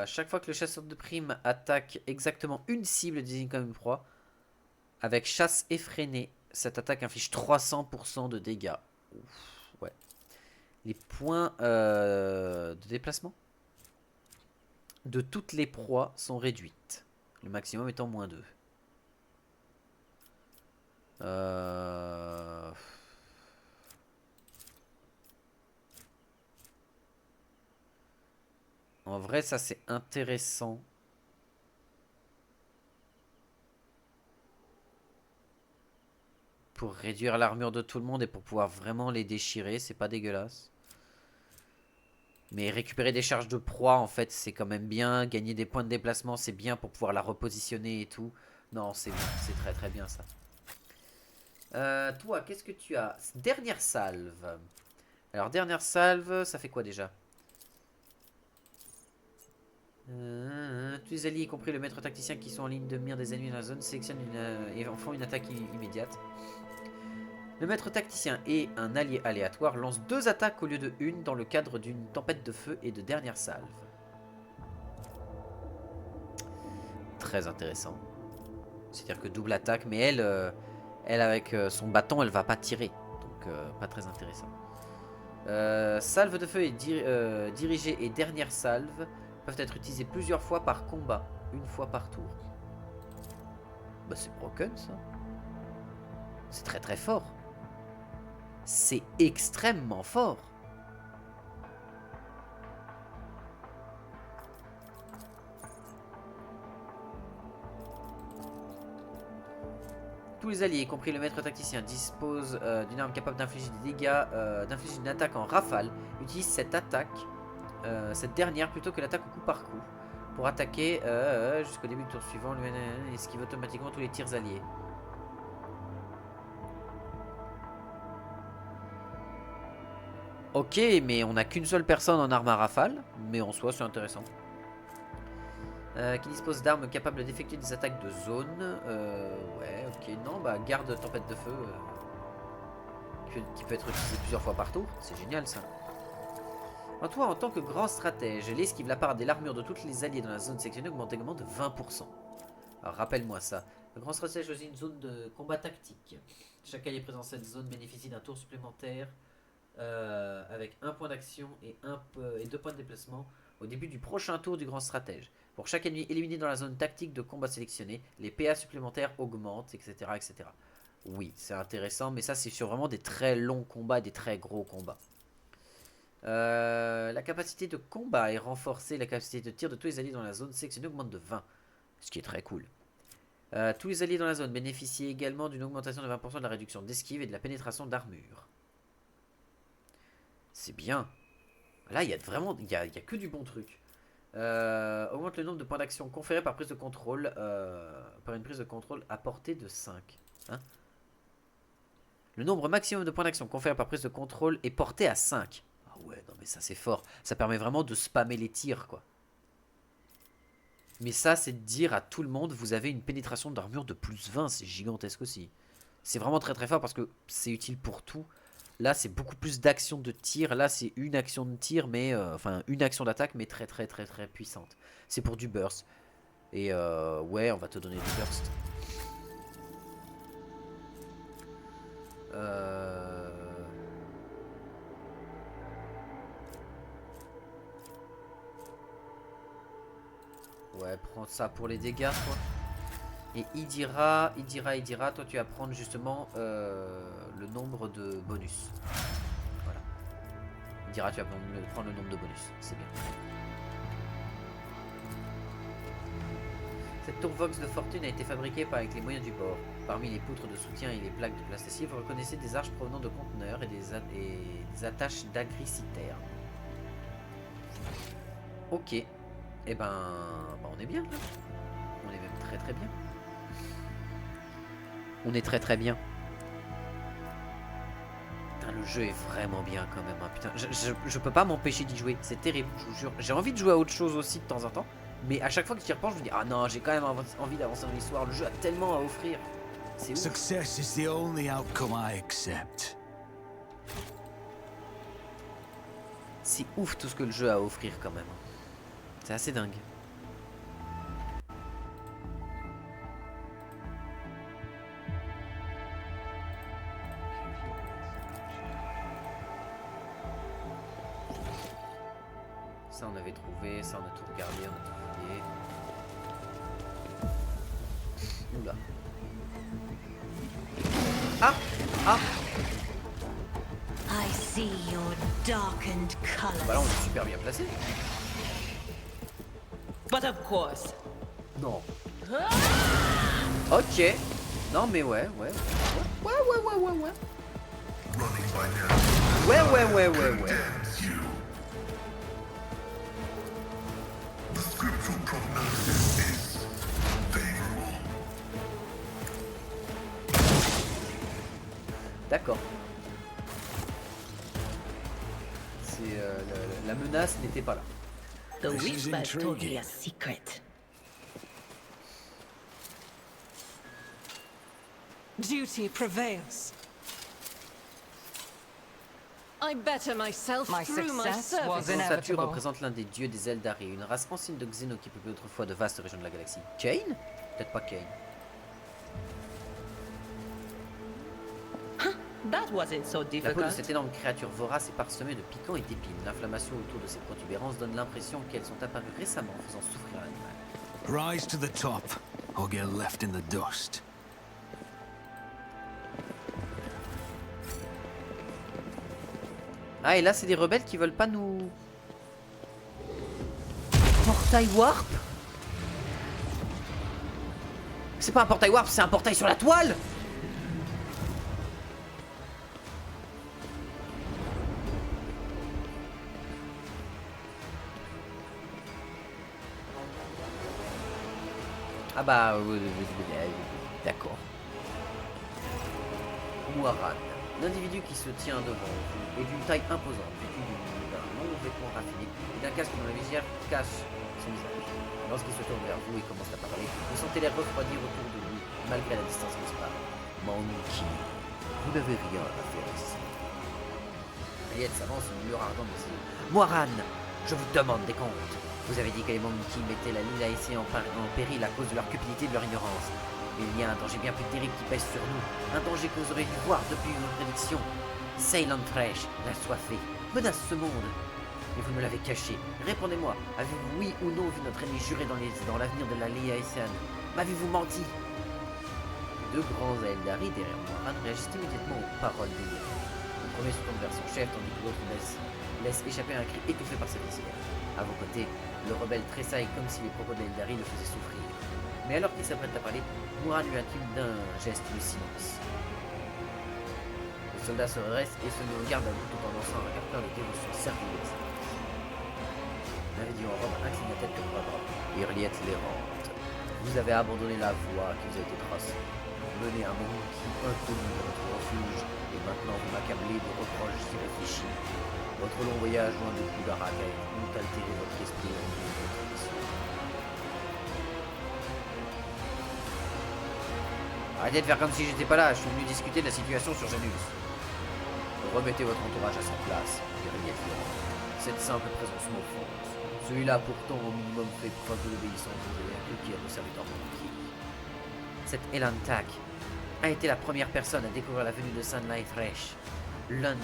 Chaque fois que le chasseur de primes attaque exactement une cible désignée comme une proie, avec chasse effrénée, Cette attaque inflige 300% de dégâts. Ouf, ouais. Les points de déplacement de toutes les proies sont réduites. Le maximum étant -2. En vrai, ça c'est intéressant. Pour réduire l'armure de tout le monde et pour pouvoir vraiment les déchirer, c'est pas dégueulasse. Mais récupérer des charges de proie, en fait, c'est quand même bien. Gagner des points de déplacement, c'est bien pour pouvoir la repositionner et tout. Non, c'est bien, c'est très très bien ça. Toi, qu'est-ce que tu as? Dernière salve. Alors, dernière salve, ça fait quoi déjà? Tous les alliés, y compris le maître tacticien qui sont en ligne de mire des ennemis dans la zone, sélectionnent et en font une attaque immédiate. Le maître tacticien et un allié aléatoire lancent 2 attaques au lieu de une dans le cadre d'une tempête de feu et de dernière salve. Très intéressant. C'est-à-dire que double attaque, mais elle avec son bâton, elle va pas tirer. Donc pas très intéressant. Salve de feu et dirigée et dernière salve peuvent être utilisées plusieurs fois par combat, une fois par tour. Bah c'est broken ça. C'est très très fort. C'est extrêmement fort. Tous les alliés, y compris le maître tacticien, disposent d'une arme capable d'infliger des dégâts, d'infliger une attaque en rafale. Utilise cette attaque, cette dernière, plutôt que l'attaque au coup par coup, pour attaquer jusqu'au début du tour suivant. Lui esquive automatiquement tous les tirs alliés. Ok, mais on n'a qu'une seule personne en arme à rafale, mais en soi c'est intéressant. Qui dispose d'armes capables d'effectuer des attaques de zone. Ouais, ok, non, bah garde tempête de feu, qui peut être utilisée plusieurs fois par tour, c'est génial ça. Toi, en tant que grand stratège, l'esquive, la parade et l'armure de toutes les alliés dans la zone sélectionnée augmente également de 20%. Alors rappelle-moi ça. Le grand stratège choisit une zone de combat tactique. Chaque allié présent dans cette zone bénéficie d'un tour supplémentaire. Avec 1 point d'action et 2 points de déplacement au début du prochain tour du grand stratège. Pour chaque ennemi éliminé dans la zone tactique de combat sélectionnée, les PA supplémentaires augmentent, etc. etc. Oui, c'est intéressant, mais ça c'est sur vraiment des très longs combats, des très gros combats. La capacité de combat est renforcée, la capacité de tir de tous les alliés dans la zone sélectionnée augmente de 20, ce qui est très cool. Tous les alliés dans la zone bénéficient également d'une augmentation de 20% de la réduction d'esquive et de la pénétration d'armure. C'est bien. Là, il y a vraiment, il y a que du bon truc. Augmente le nombre de points d'action conférés par prise de contrôle, par une prise de contrôle à portée de 5. Hein? Le nombre maximum de points d'action conférés par prise de contrôle est porté à 5. Ah ouais, non mais ça c'est fort. Ça permet vraiment de spammer les tirs, quoi. Mais ça, c'est de dire à tout le monde, vous avez une pénétration d'armure de plus 20. C'est gigantesque aussi. C'est vraiment très très fort parce que c'est utile pour tout. Là, c'est beaucoup plus d'action de tir. Là, c'est une action de tir, mais enfin une action d'attaque, mais très très très très puissante. C'est pour du burst. Et ouais, on va te donner du burst. Ouais, prends ça pour les dégâts, toi. Et Idira, toi tu vas prendre justement le nombre de bonus. Voilà. Idira, tu vas prendre le nombre de bonus. C'est bien. Cette tour Vox de fortune a été fabriquée avec les moyens du bord. Parmi les poutres de soutien et les plaques de plasticine, vous reconnaissez des arches provenant de conteneurs et des attaches d'agricitaires. Ok. Eh ben, on est bien là. On est même très très bien. On est très très bien. Putain, le jeu est vraiment bien quand même. Hein. Putain, je peux pas m'empêcher d'y jouer. C'est terrible, je vous jure. J'ai envie de jouer à autre chose aussi de temps en temps. Mais à chaque fois que j'y repense, je me dis ah non, j'ai quand même envie d'avancer dans l'histoire. Le jeu a tellement à offrir. C'est ouf. Success is the only outcome I accept. C'est ouf tout ce que le jeu a à offrir quand même. C'est assez dingue. ça, on a tout regardé, on a tout fouillé. Oula. Ah! Ah! I see your darkened colors. Bah là, on est super bien placé. But of course. Non. Ok. Non, mais ouais. Running by now Ouais. condemns you. The scriptural prognosis is favorable. D'accord. C'est la menace n'était pas là. The This is Whisper told me intriguing. a secret. Duty prevails. I better myself My through my success was service. Son statue inevitable. représente l'un des dieux des Eldari, une race ancienne de Xeno qui peuplait autrefois de vastes régions de la galaxie. Kane? Peut-être pas Kane. That wasn't so La peau de difficult. cette énorme créature vorace est parsemée de piquants et d'épines. L'inflammation autour de ces protubérances donne l'impression qu'elles sont apparues récemment, faisant souffrir l'animal. Rise to the top, or get left in the dust. Ah, et là, c'est des rebelles qui veulent pas nous... Portail warp? C'est pas un portail warp, c'est un portail sur la toile! Ah bah... d'accord. Muaran, l'individu qui se tient devant vous est d'une taille imposante, vêtu d'un long vêtement raffiné et d'un casque dont la visière cache son visage. Lorsqu'il se tourne vers vous et commence à parler, vous sentez l'air refroidir autour de lui, malgré la distance qui sépare. Monkey, vous n'avez rien à faire ici. Riel s'avance, une lueur ardente de ses yeux. Muaran, je vous demande des comptes. Vous avez dit que les Monkey mettaient la Lila ici en péril à cause de leur cupidité et de leur ignorance. Mais il y a un danger bien plus terrible qui pèse sur nous. Un danger que vous aurez dû voir depuis vos prédictions. Ceylan Fresh, l'assoiffé, menace ce monde. Mais vous me l'avez caché. Répondez-moi, avez-vous oui ou non vu notre ennemi juré dans l'avenir de la Lila Essan? M'avez-vous menti? Les deux grands Eldari derrière moi réagissent immédiatement aux paroles délirées. Le premier se tourne vers son chef tandis que l'autre laisse échapper un cri étouffé par sa visière. À vos côtés, le rebelle tressaille comme si les propos de l'Eldari le faisaient souffrir. Mais alors qu'il s'apprête à parler, Muaran lui intime d'un geste le silence. Le soldat se reste et se met au garde à vous tout en lançant un regard plein de dévotion sérieuse. L'individu en robe incline la tête comme pas bras. Irliette les rente. Vous avez abandonné la voie qui vous a été tracée. Menez un monde qui inconnu dans votre refuge, et maintenant vous m'accablez de reproches irréfléchis. Votre long voyage loin de Kudarak a altéré votre esprit et rendu votre mission. Arrêtez de faire comme si j'étais pas là, je suis venu discuter de la situation sur Janus. Remettez votre entourage à sa place, dit Riet Florent. Cette simple présence m'offense. Celui-là pourtant au minimum fait preuve de l'obéissance qui a nos serviteurs Monkey. Cette Elan Tak a été la première personne à découvrir la venue de Sunlight Fresh, l'une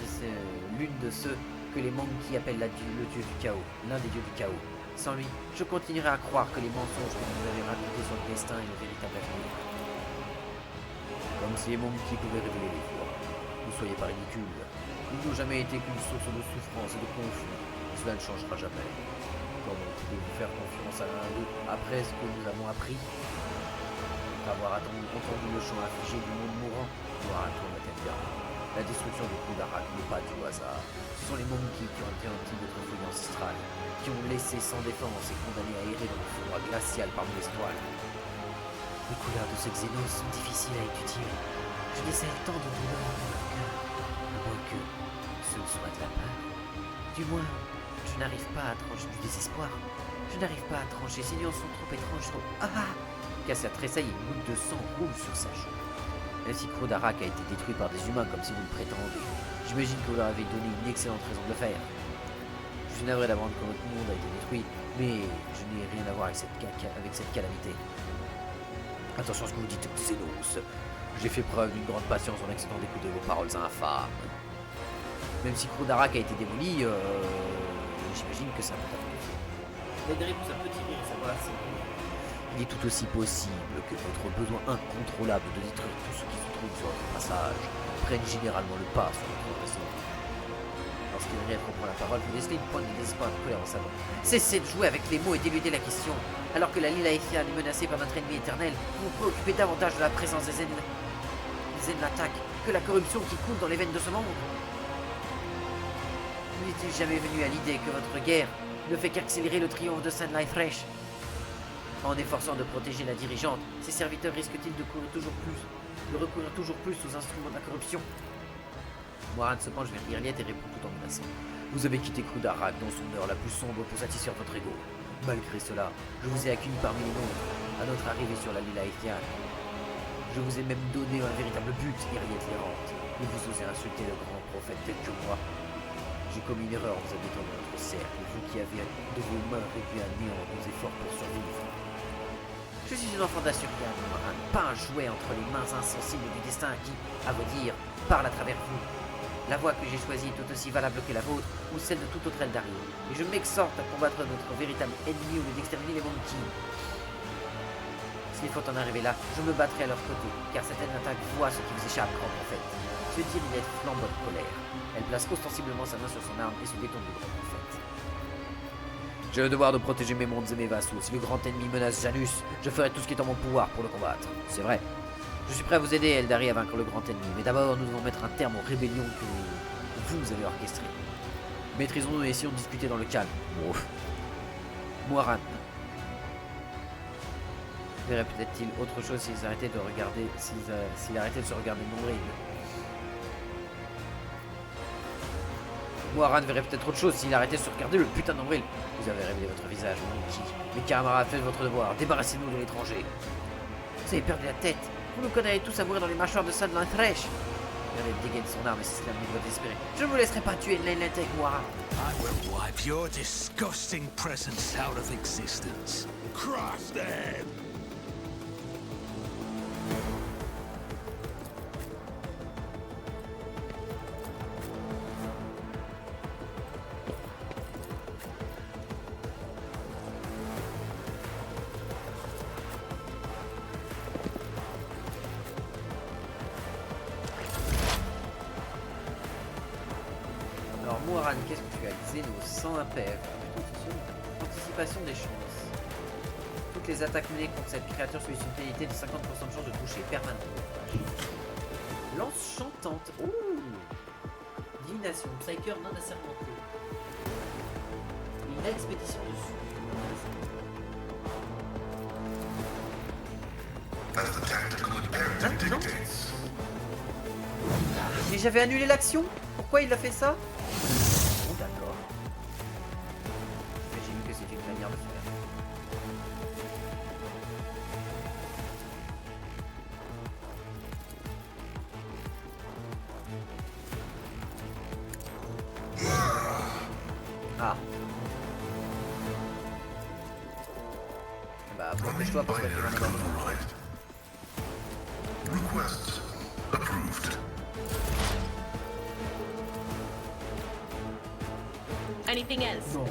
de ceux que les Monkey appellent le dieu du chaos, l'un des dieux du chaos. Sans lui, je continuerai à croire que les mensonges que vous nous avez racontés sur le destin et le véritable avenir. Comme si les Monkey pouvaient révéler les voies. Ne soyez pas ridicules. Ils n'ont jamais été qu'une source de souffrance et de conflit. Cela ne changera jamais. Comment pouvez-vous faire confiance à l'un d'eux après ce que nous avons appris? Après avoir entendu le chant affligé du monde mourant, Muaran tourne la tête vers nous. La destruction de Kudarak n'est pas du hasard. Ce sont les Monkey qui ont été de notre fouille ancestrale, qui ont laissé sans défense et condamnés à errer dans le froid glacial parmi les étoiles. Les couleurs de ce Xénos sont difficiles à étudier. Je décèle tant de douleur dans leur cœur, à moins que ce ne soit de la peur. Du moins, je n'arrive pas à trancher du désespoir. Je n'arrive pas à trancher, ces nuances sont trop étranges, trop... Ah! Cassia tressaille et une goutte de sang roule sur sa joue. Ainsi Kudarak a été détruit par des humains comme si vous le prétendez. J'imagine que vous leur avez donné une excellente raison de le faire. Je suis navré d'apprendre que votre monde a été détruit, mais je n'ai rien à voir avec cette calamité. Attention à ce que vous dites, Xénos. J'ai fait preuve d'une grande patience en acceptant d'écouter vos paroles infâmes. Même si Kudarak a été démoli, j'imagine que ça peut être fait. L'Eldari pousse un petit rire et sa voix s'écoule. Il est tout aussi possible que votre besoin incontrôlable de détruire tout ce qui se trouve sur votre passage prenne généralement le pas sur votre raison. Lorsqu'Henriette reprend la parole, vous décelez une pointe de désespoir et de colère en sa voix. Cessez de jouer avec les mots et d'éluder la question. Alors que la Lila'Ithian est menacée par notre ennemi éternel, vous vous préoccupez davantage de la présence des Zen-l'attaque que la corruption qui coule dans les veines de ce monde. N'est-il jamais venu à l'idée que votre guerre ne fait qu'accélérer le triomphe de Zenlai Fresh? En efforçant de protéger la dirigeante, ses serviteurs risquent-ils de recourir toujours plus aux instruments de la corruption? Moran se penche vers Irliette et répond tout en menaçant. Vous avez quitté Krudarak dans son heure la plus sombre pour satisfaire votre ego. Malgré cela, je vous ai accueilli parmi les nôtres, à notre arrivée sur la Lila'Ithian. Je vous ai même donné un véritable but, Irliette l'errante, et vous osez insulter le grand prophète tel que moi. J'ai commis une erreur en vous habitant dans notre cercle, vous qui avez de vos mains réduit à néant nos efforts pour survivre. Je suis une enfant d'Asurian, pas un jouet entre les mains insensibles du destin qui, à vous dire, parle à travers vous. La voie que j'ai choisie est tout aussi valable que la vôtre ou celle de tout autre Eldari, et je m'exhorte à combattre notre véritable ennemi au lieu d'exterminer les Monkey. S'il faut en arriver là, je me battrai à leur côté, car certaines attaques voient ce qui vous échappe, grand prophète. Se dit Irliette flambe de colère. Elle place ostensiblement sa main sur son arme et se détourne du grand prophète. J'ai le devoir de protéger mes mondes et mes vassaux. Si le grand ennemi menace Janus, je ferai tout ce qui est en mon pouvoir pour le combattre. C'est vrai. Je suis prêt à vous aider, Eldari, à vaincre le grand ennemi, mais d'abord nous devons mettre un terme aux rébellions que vous avez orchestrées. Maîtrisons-nous et essayons de discuter dans le calme. Ouf. Moiran. Verrait peut-être-il autre chose s'ils arrêtaient de regarder, s'il arrêtait de se regarder de nombril. Moiran verrait peut-être autre chose s'il arrêtait de se regarder le putain de nombril. Vous avez révélé votre visage, Monkey. Mes camarades, faites votre devoir. Débarrassez-nous de l'étranger. Vous avez perdu la tête. Vous nous condamnez tous à mourir dans les mâchoires de Zenlai Fresh. Regardez dégaine son arme et s'exclame d'une voix désespérée. Je ne vous laisserai pas tuer Lailatek avec Moiran. I will wipe your disgusting presence out of existence. Cross them! Alors Moiran, qu'est-ce que tu as? Xeno, sans impair. Anticipation des chances. Toutes les attaques menées contre cette créature subissent une pénalité de 50% de chance de toucher permanemment. Lance chantante. Ouh. Divination, Psyker non assermenté. Une expédition dessus. As the tactical imperative dictates. Mais j'avais annulé l'action. Pourquoi il a fait ça? Bon d'accord. J'imagine que c'est une manière de faire. Ah. Bah protège-toi parce qu'elle fait un abandon. Request approved. Anything else? Non.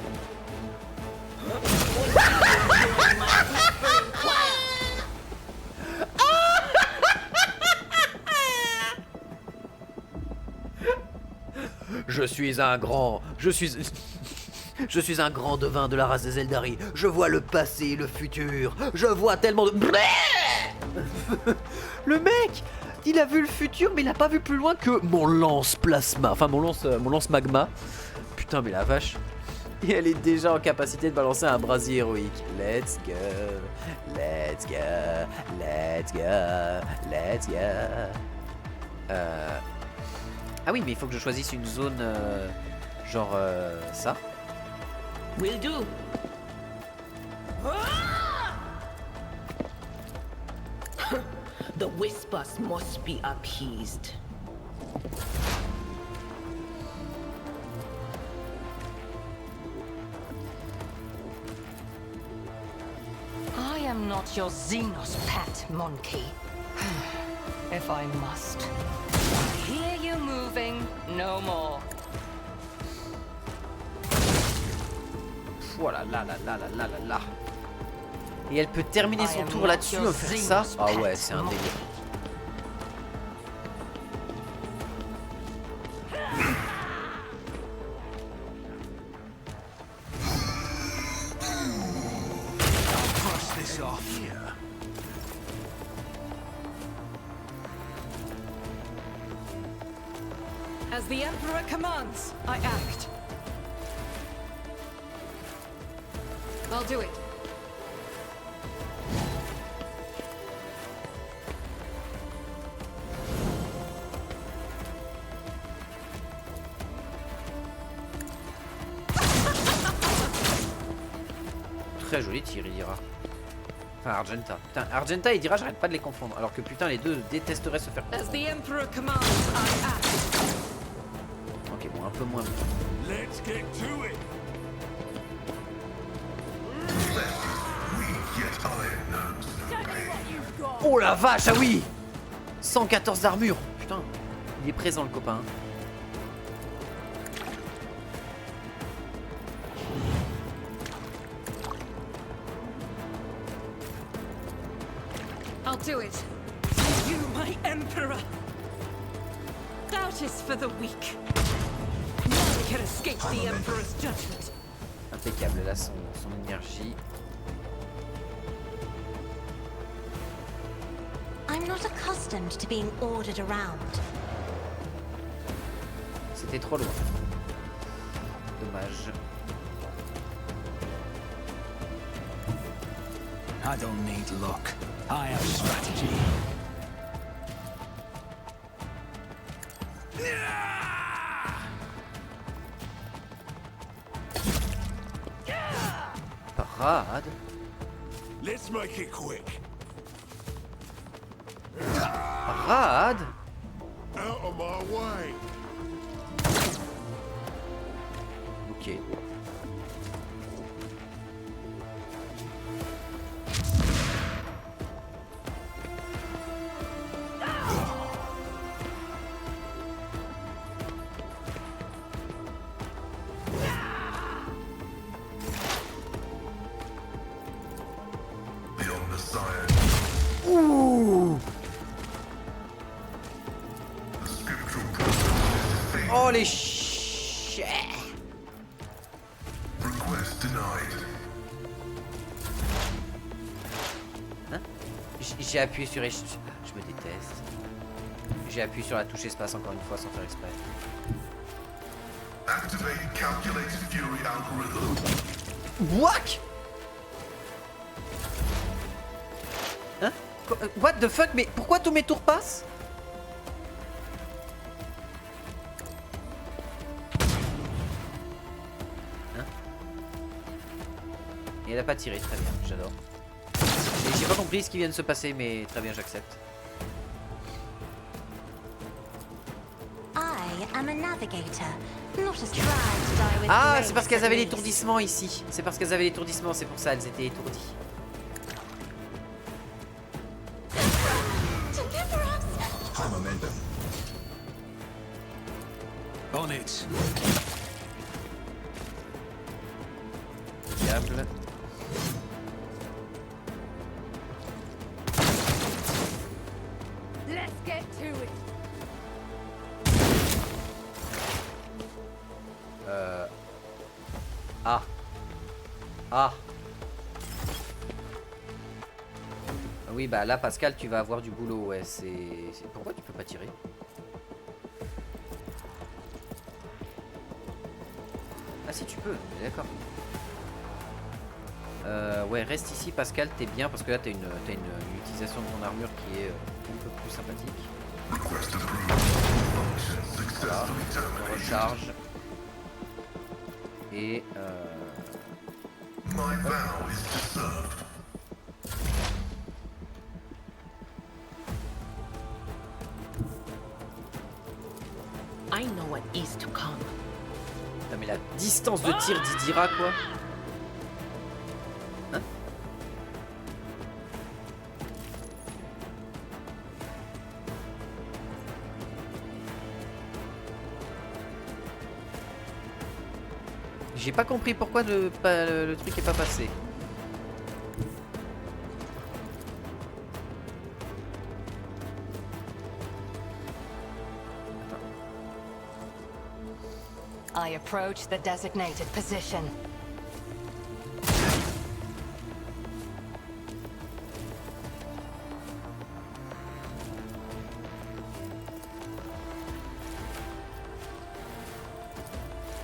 Je suis un grand devin de la race des Eldari. Je vois le passé et le futur. Je vois tellement de... Le mec, il a vu le futur, mais il a pas vu plus loin que mon lance plasma. Enfin, mon lance magma. Putain, mais la vache. Et elle est déjà en capacité de balancer un brasier héroïque. Let's go. Let's go. Let's go. Let's go. Ah oui, mais il faut que je choisisse une zone... genre... ça. Will do. The whispers must be appeased. I am not your Xenos pet, monkey. If I must. Hear you moving, no more. Oh là là là là là là là là. Et elle peut terminer son tour là-dessus, faire ça. Ah ouais, c'est un délire. Cross this off here. As the Emperor commands, I act. I'll do it. Très joli tir, il dira. Enfin, Argenta. Putain, Argenta et Dira, j'arrête pas de les confondre. Alors que putain, les deux détesteraient se faire As confondre. the Emperor commands, I act. Ok, bon, un peu moins. Let's get to it. Oh la vache, ah oui 114 d'armure. Putain, il est présent le copain. I'll do it. You, my Emperor. Doubt is for the weak. None can escape the Emperor's judgment. Impeccable, là, son énergie. I'm not accustomed to being ordered around. C'était trop loin. Dommage. I don't need luck. I have strategy. Parade. Let's make it quick. Parade. Out of my way. Ok. Oh les ch... Request denied. Hein? J'ai appuyé sur... Je me déteste. J'ai appuyé sur la touche espace encore une fois sans faire exprès. Activate calculated fury algorithm. What? Hein? What the fuck? Mais pourquoi tous mes tours passent? Hein? Et elle a pas tiré, très bien, j'adore. J'ai pas compris ce qui vient de se passer, mais très bien, j'accepte. I am a navigator, not a scribe to die with Ah, grace c'est parce qu'elles at avaient least. l'étourdissement ici. C'est parce qu'elles avaient l'étourdissement, c'est pour ça, elles étaient étourdies. High momentum. On it. Diable. Let's get to it. Ah. Ah. Oui, bah là, Pascal, tu vas avoir du boulot, ouais. Pourquoi tu peux pas tirer? Ah si, tu peux, d'accord. Ouais, reste ici, Pascal, t'es bien, parce que là, t'as une utilisation de ton armure qui est un peu plus sympathique. Voilà, on recharge. Et My vow is to serve. I know what is to come. Putain, mais la distance de tir d'Idira, quoi. Hein? J'ai pas compris pourquoi le truc est pas passé. I approach the designated position.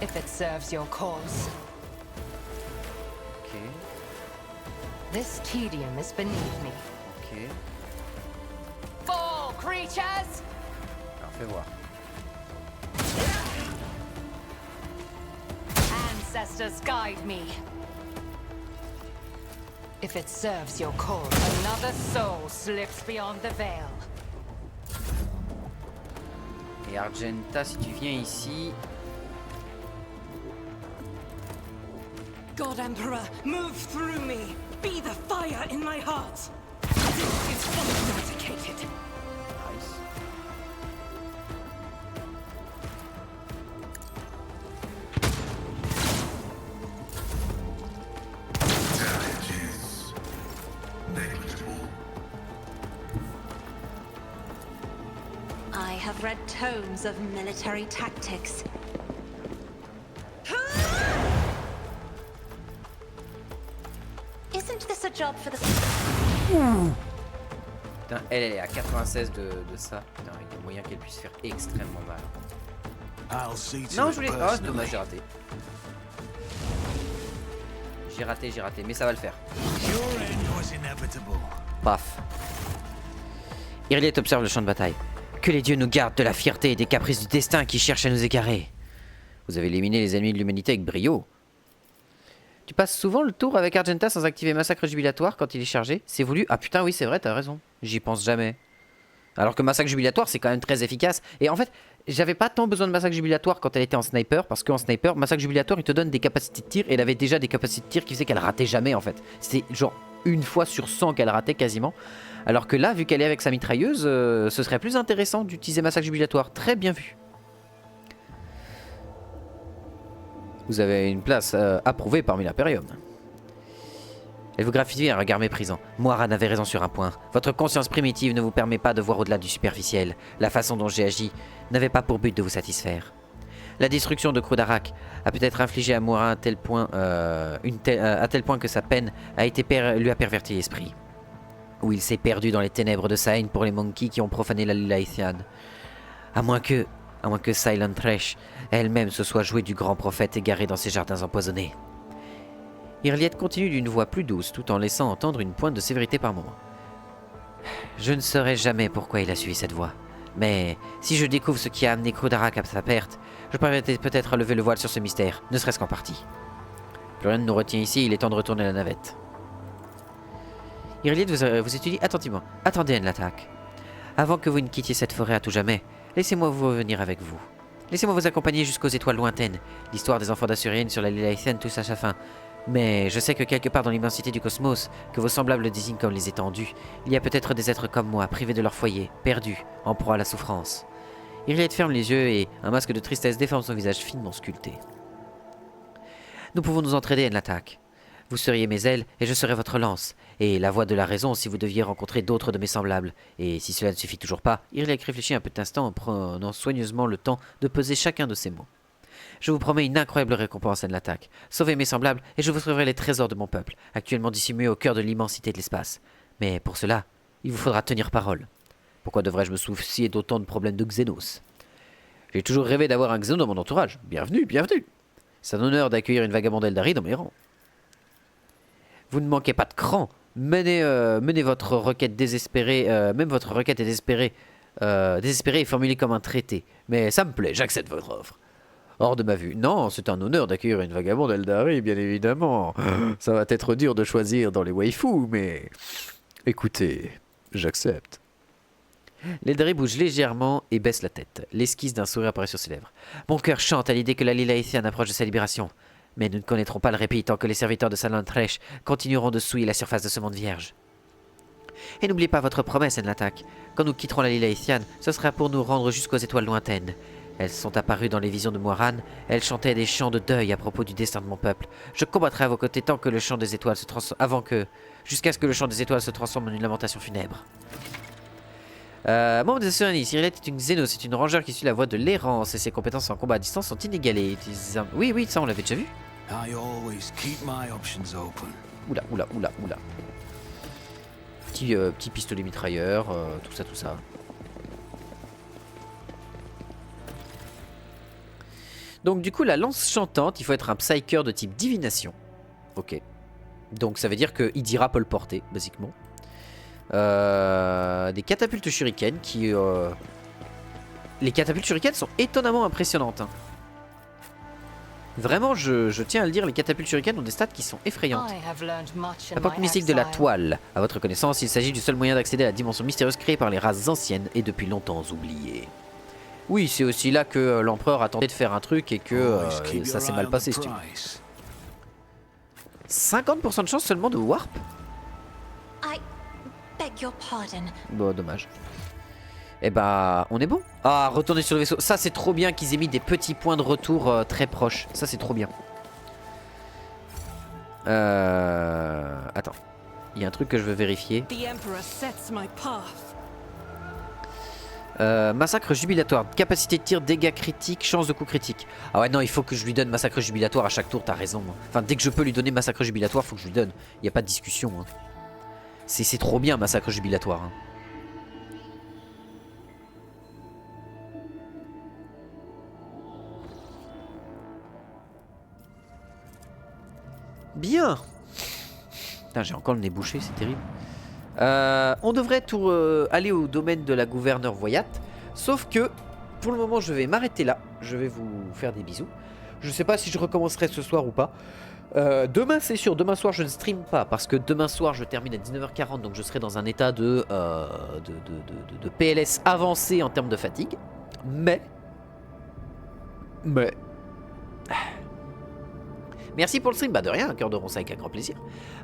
If it serves your cause. Ok, This tedium is beneath me. ok. Fall, creatures! Alors fais voir. Ancestors guide me. If it serves your cause, another soul slips beyond the veil. Et Argenta, si tu viens ici... God Emperor, move through me. Be the fire in my heart. This is unauthenticated. Nice. Damage is negligible. I have read tomes of military tactics. Isn't this a job for the... Putain, elle est à 96 de ça. Putain, il y a moyen qu'elle puisse faire extrêmement mal. I'll see to Non, it je voulais... Oh, c'est dommage, personally. j'ai raté. J'ai raté, mais ça va le faire. Your end was inevitable. Paf. Irliet observe le champ de bataille. Que les dieux nous gardent de la fierté et des caprices du destin qui cherchent à nous égarer. Vous avez éliminé les ennemis de l'humanité avec brio. Tu passes souvent le tour avec Argenta sans activer Massacre Jubilatoire quand il est chargé. C'est voulu. Ah putain, oui, c'est vrai, t'as raison. J'y pense jamais. Alors que Massacre Jubilatoire, c'est quand même très efficace. Et en fait, j'avais pas tant besoin de Massacre Jubilatoire quand elle était en sniper. Parce qu'en sniper, Massacre Jubilatoire, il te donne des capacités de tir. Et elle avait déjà des capacités de tir qui faisaient qu'elle ratait jamais, en fait. C'était genre une fois sur 100 qu'elle ratait quasiment. Alors que là, vu qu'elle est avec sa mitrailleuse, ce serait plus intéressant d'utiliser Massacre Jubilatoire. Très bien vu. Vous avez une place approuvée parmi l'Imperium. Elle vous gratifie un regard méprisant. Moiran avait raison sur un point. Votre conscience primitive ne vous permet pas de voir au-delà du superficiel. La façon dont j'ai agi n'avait pas pour but de vous satisfaire. La destruction de Krudarak a peut-être infligé à Moiran à tel point que sa peine lui a perverti l'esprit. Où il s'est perdu dans les ténèbres de sa haine pour les monkeys qui ont profané la Lilithian. À moins que Silent Thresh elle-même se soit jouée du grand prophète égaré dans ses jardins empoisonnés. Irliet continue d'une voix plus douce tout en laissant entendre une pointe de sévérité par moment. Je ne saurais jamais pourquoi il a suivi cette voie. Mais si je découvre ce qui a amené Krudarak à sa perte, je parviendrai peut-être à lever le voile sur ce mystère, ne serait-ce qu'en partie. Plus rien ne nous retient ici, il est temps de retourner à la navette. Irliet vous étudie attentivement. Attendez, l'attaque. Avant que vous ne quittiez cette forêt à tout jamais, laissez-moi vous revenir avec vous. Laissez-moi vous accompagner jusqu'aux étoiles lointaines. L'histoire des enfants d'Assurienne sur la Lilithian touche à sa fin. Mais je sais que quelque part dans l'immensité du cosmos, que vos semblables désignent comme les étendues, il y a peut-être des êtres comme moi, privés de leur foyer, perdus, en proie à la souffrance. Irliet ferme les yeux et un masque de tristesse déforme son visage finement sculpté. Nous pouvons nous entraider, l'attaque. Vous seriez mes ailes et je serais votre lance, et la voix de la raison si vous deviez rencontrer d'autres de mes semblables. Et si cela ne suffit toujours pas, Irliet réfléchit un peu d'instant en prenant soigneusement le temps de peser chacun de ses mots. Je vous promets une incroyable récompense à l'attaque. Sauvez mes semblables et je vous trouverai les trésors de mon peuple, actuellement dissimulés au cœur de l'immensité de l'espace. Mais pour cela, il vous faudra tenir parole. Pourquoi devrais-je me soucier d'autant de problèmes de Xenos? J'ai toujours rêvé d'avoir un Xeno dans mon entourage. Bienvenue, bienvenue. C'est un honneur d'accueillir une vagabonde Eldari dans mes rangs. Vous ne manquez pas de cran. Menez votre requête désespérée. Même votre requête est désespérée et formulée comme un traité. Mais ça me plaît, j'accepte votre offre. Hors de ma vue. Non, c'est un honneur d'accueillir une vagabonde Eldari, bien évidemment. Ça va être dur de choisir dans les waifus, mais... Écoutez, j'accepte. L'Eldari bouge légèrement et baisse la tête. L'esquisse d'un sourire apparaît sur ses lèvres. Mon cœur chante à l'idée que la Lilithian approche de sa libération. Mais nous ne connaîtrons pas le répit tant que les serviteurs de Silent Thresh continueront de souiller la surface de ce monde vierge. Et n'oubliez pas votre promesse, l'attaque. Quand nous quitterons la Lilithian, ce sera pour nous rendre jusqu'aux étoiles lointaines. Elles sont apparues dans les visions de Moiran. Elles chantaient des chants de deuil à propos du destin de mon peuple. Je combattrai à vos côtés tant que le chant des étoiles se transforme... jusqu'à ce que le chant des étoiles se transforme en une lamentation funèbre. Membre des Asuranis, Cyrilette est une Xénos, c'est une rangeur qui suit la voie de l'errance et ses compétences en combat à distance sont inégalées. Oui, oui, ça on l'avait déjà vu. Oula, oula, oula, oula. Petit pistolet mitrailleur, tout ça, tout ça. Donc du coup, la lance chantante, il faut être un psyker de type divination. Ok. Donc ça veut dire qu'il dira peut le porter, basiquement. Des catapultes shuriken qui... Les catapultes shuriken sont étonnamment impressionnantes. Hein. Vraiment, je tiens à le dire, les catapultes shuriken ont des stats qui sont effrayantes. La porte mystique de la toile. À votre connaissance, il s'agit du seul moyen d'accéder à la dimension mystérieuse créée par les races anciennes et depuis longtemps oubliées. Oui, c'est aussi là que l'empereur a tenté de faire un truc et que ça s'est mal passé, si tu veux. 50% de chance seulement de warp? I beg your pardon. Bon, dommage. Eh bah, on est bon. Ah, retourner sur le vaisseau. Ça, c'est trop bien qu'ils aient mis des petits points de retour très proches. Ça, c'est trop bien. Attends. Il y a un truc que je veux vérifier. Massacre jubilatoire. Capacité de tir, dégâts critiques, chance de coup critique. Ah ouais, non, il faut que je lui donne massacre jubilatoire à chaque tour, t'as raison. Enfin, dès que je peux lui donner massacre jubilatoire, faut que je lui donne. Il n'y a pas de discussion. Hein. C'est trop bien, massacre jubilatoire. Hein. Bien. Putain, j'ai encore le nez bouché, c'est terrible. On devrait aller au domaine de la gouverneure Voyat. Sauf que, pour le moment, je vais m'arrêter là. Je vais vous faire des bisous. Je sais pas si je recommencerai ce soir ou pas. Demain, c'est sûr. Demain soir, je ne stream pas. Parce que demain soir, je termine à 19h40. Donc, je serai dans un état de PLS avancé en termes de fatigue. Mais... Merci pour le stream, bah de rien, un cœur de ronce avec un grand plaisir.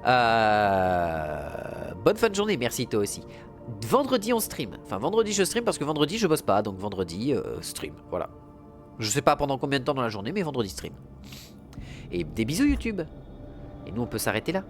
Bonne fin de journée, merci toi aussi. Vendredi on stream, enfin vendredi je stream parce que vendredi je bosse pas, donc vendredi stream, voilà. Je sais pas pendant combien de temps dans la journée, mais vendredi stream. Et des bisous YouTube. Et nous on peut s'arrêter là.